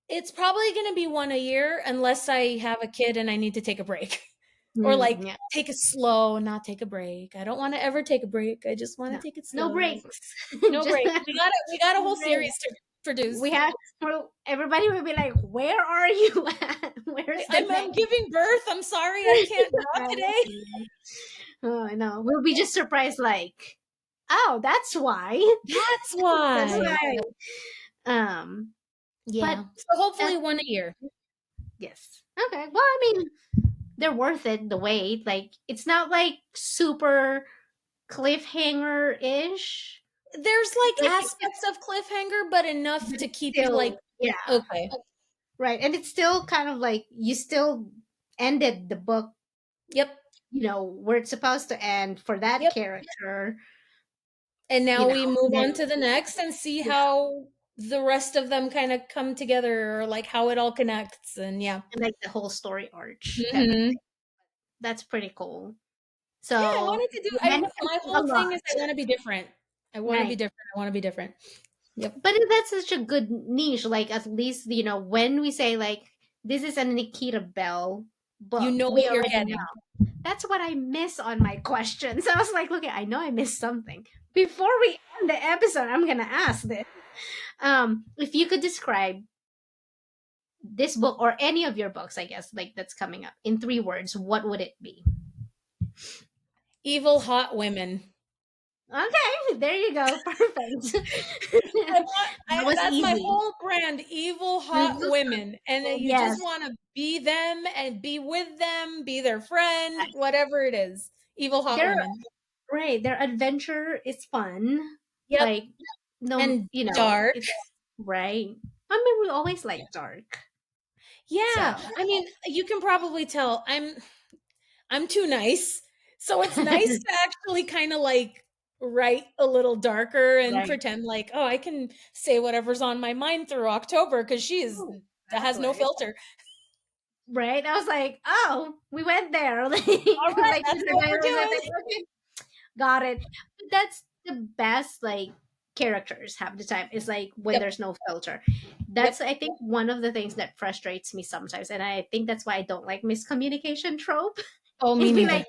it's probably going to be one a year unless I have a kid and I need to take a break. Or like Yeah. take it slow, not take a break. I don't want to ever take a break. I just want to No. take it No slow. breaks. No Just break. We got a no whole breaks. series to produce. We have, well, everybody will be like, "Where are you at? Where's the I'm next?" giving birth. I'm sorry I can't draw today. Oh, I know. We'll be just surprised, like, oh, that's why. That's That's why. why. Um, but Yeah. So hopefully that's one a year. yes. Okay. Well, I mean, they're worth it. The wait, like, it's not like super cliffhanger ish. There's like Like, aspects of cliffhanger, but enough but to it's keep you like, still, yeah, okay. right. And it's still kind of like you still ended the book, Yep. where it's supposed to end for that Yep. character, And now we move then, on to the next and see yeah, how the rest of them kind of come together or like how it all connects. And yeah. and like the whole story arch kind of Hmm. thing. That's pretty cool. Yeah, I So wanted to do you I mentioned my a whole lot, thing is I want to be different. I want to be right? different. I want to be different. Yep. But that's such a good niche. Like at least when we say like this is a Nikita Bell You book, know we what you're already getting. know. That's what I miss on my questions. I was like, look, I know I missed something. Before we end the episode, I'm gonna ask this. If you could describe this book or any of your books, I guess, like that's coming up in 3 words, what would it be? Evil hot women. Okay, there you go. Perfect. I want That was that's my easy. whole brand, evil hot women. And then you Yes. just want to be them and be with them, be their friend, whatever it is. Evil hot They're women. right. Their adventure is fun. Yep. Like no, And dark. it's right. I mean, we always like dark. Yeah. So I mean, you can probably tell I'm too nice. So it's nice to actually kind of like write a little darker and right. pretend like, oh, I can say whatever's on my mind through October because she is Oh, that has no exactly. filter. Right. I was like, oh, we went there. Like, All right, like that's Mr. what Guy we're was like, doing. okay, got it. But that's the best. Like characters half the time is like when Yep. there's no filter. Yep. That's I think one of the things that frustrates me sometimes, and I think that's why I don't like miscommunication trope. Oh, me It's be neither. like,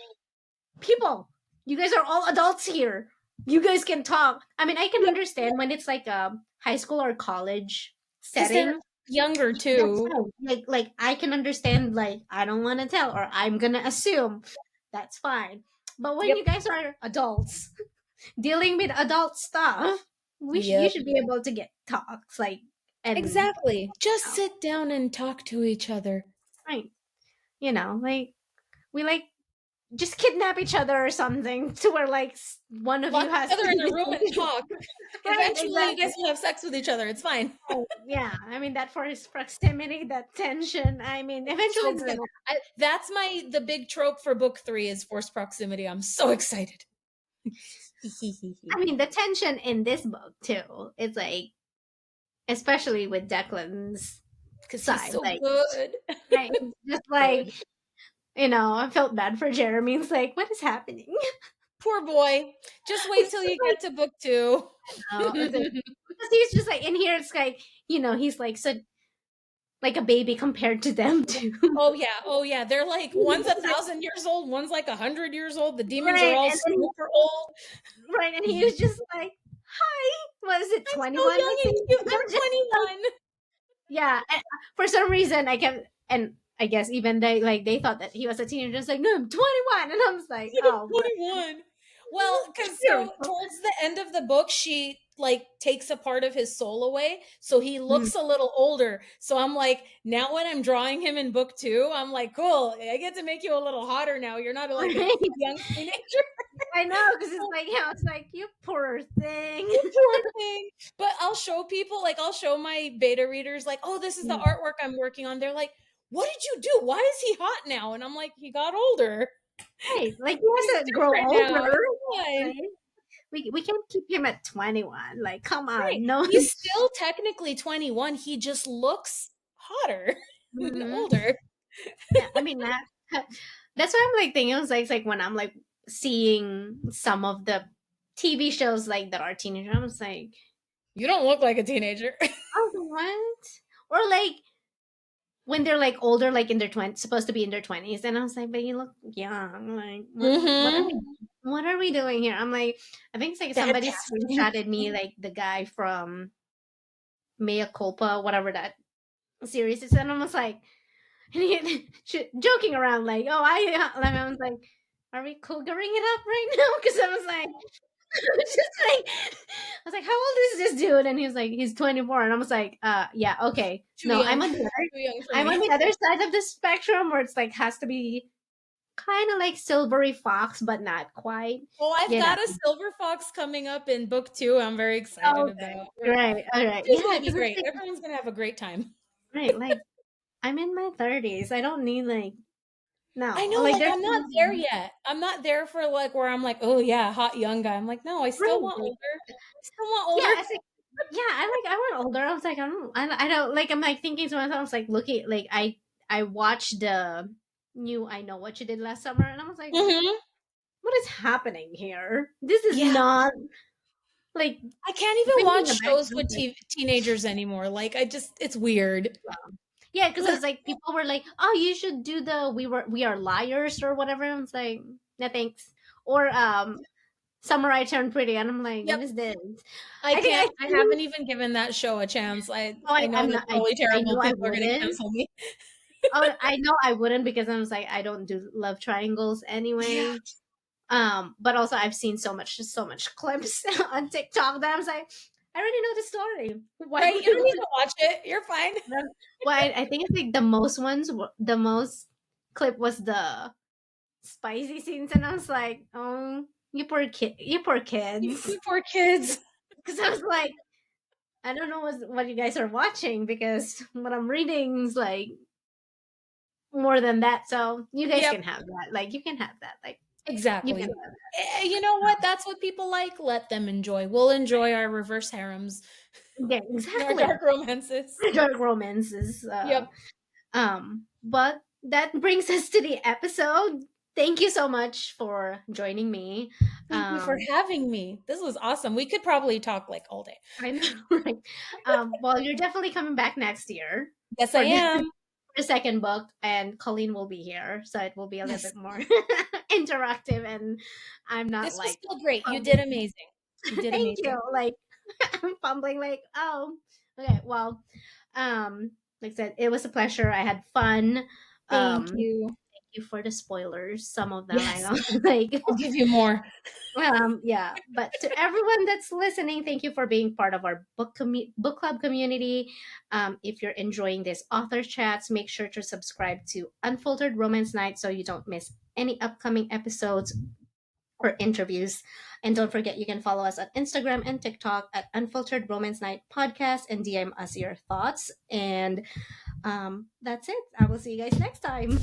people, you guys are all adults here. You guys can talk. I mean, I can Yep. understand when it's like a high school or college Because they're setting. younger That's too. fine. Like I can understand. Like I don't want to tell, or I'm gonna assume. That's fine. But when Yep. you guys are adults dealing with adult stuff, you Yep. should be able to get talks like and Exactly. Just know, sit down and talk to each other. right. Like we like just kidnap each other or something to where like one of Lock you each has other to in a room and talk. right, Eventually, you exactly. guys will have sex with each other. It's fine. Oh, yeah, I mean that forced proximity, that tension. I mean, eventually So it's good. gonna. That's the big trope for book 3 is forced proximity. I'm so excited. I mean, the tension in this book too. It's like, especially with Declan's Because he's side, so like, good. right, it's just like Good. I felt bad for Jeremy. It's like, what is happening? Poor boy. Just wait It's till just you get to book 2. it's like because he's just like in here. It's like he's like so like a baby compared to them too. Oh yeah, oh yeah. They're like one's It's like, 1,000 years old, one's like 100 years old. The demons are right, all and then super old. right, and he was just like, "Hi, what is it? I'm so 21?" young and cute. I'm I'm just like, 21. yeah. And for some reason, I kept, and I guess even they thought that he was a teenager. Just like, no, I'm 21, and I was like, Like I'm oh, but 21. Well, because here. so towards the end of the book, she like takes a part of his soul away, so he Mm. looks a little older. So I'm like, now when I'm drawing him in book 2, I'm like, cool. I get to make you a little hotter now. You're not like a Right? young teenager. I know because it's like, it's like you poor thing. You poor thing. But I'll show people, like I'll show my beta readers, like, oh, this is the Mm. artwork I'm working on. They're like, what did you do? Why is he hot now? And I'm like, he got older. Right, like he He's has to grow different now. older. It's fine. Right? We can't keep him at 21. Like, come Right. on, no. He's still technically 21. He just looks hotter and Mhm. older. Yeah, I mean that. That's why I'm like thinking. I was like, it's like when I'm like seeing some of the TV shows like that are teenager. I was like, You don't look like a teenager. oh, what? Or like when they're like older, like in their 20s, supposed to be in their 20s, and I was like, but you look young. Like, Mm-hmm. what are we doing here? I'm like, I think it's like Dead somebody casting. screenshotted me, like the guy from Mea Culpa, whatever that series is, and I was like, and he, joking around, like, oh, I was like, are we cougering it up right now? Because I was like, just like, I was like, how old is this dude? And he was like, he's 24, and I was like, yeah, okay, Too no, young. Too young for I'm on me. the other side of the spectrum where it's like has to be kind of like silvery fox, but not quite. Well, I've You know. got a silver fox coming up in book 2. I'm very excited Okay. about. Right. All right. It's Yeah, gonna be because it's great. like Everyone's gonna have a great time. right, like I'm in my 30s. I don't need like I no, know, like like, there's I'm not there yet. I'm not there for, like, where I'm like, "Oh, yeah, hot young guy." I'm like, "No, I still right. want Like, older. I still want yeah, older." it's like yeah, I want older. I was like, I don't like. I'm like thinking to myself, I was like, looking, like I watched the new I Know What You Did Last Summer, and I was like, Mhm. what is happening here? This is Yeah. not like I can't even bringing watch it back. shows with teenagers anymore, like, I just it's weird. Yeah, because it was like people were like, "Oh, you should do the we are liars or whatever." And I was like, "No thanks." Or Summer I Turned Pretty, and I'm like, "What Yep. is this?" I I think can't I haven't even given that show a chance. no, I know I'm that's not. probably I terrible. know I People are gonna wouldn't. cancel me. Oh, I know I wouldn't because I was like, I don't do love triangles Yeah. anyway. But also I've seen so much clips on TikTok that I was like, I already know the story. Why Right? would You I don't need want to watch it. You're fine. to? Well, I think it's like the most ones. The most clip was the spicy scenes, and I was like, "Oh, you poor kids." You poor kids. Because I was like, I don't know what you guys are watching because what I'm reading is like more than that. So you guys Yep. can have that. Like you can have that. Like you can Exactly. have You know what? That's what people like. Let them enjoy. We'll enjoy our reverse harems, yeah, our exactly. dark romances. Dark romances. Yep. But that brings us to the episode. Thank you so much for joining me. Thank you for having me. This was awesome. We could probably talk like all day. I know, right? Well, you're definitely coming back next year Yes, I for the, am. for the second book, and Colleen will be here, so it will be a little Yes. bit more interactive, and I'm not This was like still great. You did fumbling. amazing. You did Thank you. amazing. Like I'm fumbling. Like oh, okay. Well, like I said, it was a pleasure. I had fun. Thank Thank you. you for the spoilers. Some of them I Yes. know, like I'll give you more. yeah, but to everyone that's listening, thank you for being part of our book club community. If you're enjoying this author chats, make sure to subscribe to Unfiltered Romance Night so you don't miss any upcoming episodes or interviews. And don't forget, you can follow us on Instagram and TikTok at Unfiltered Romance Night Podcast and DM us your thoughts. And that's it. I will see you guys next time.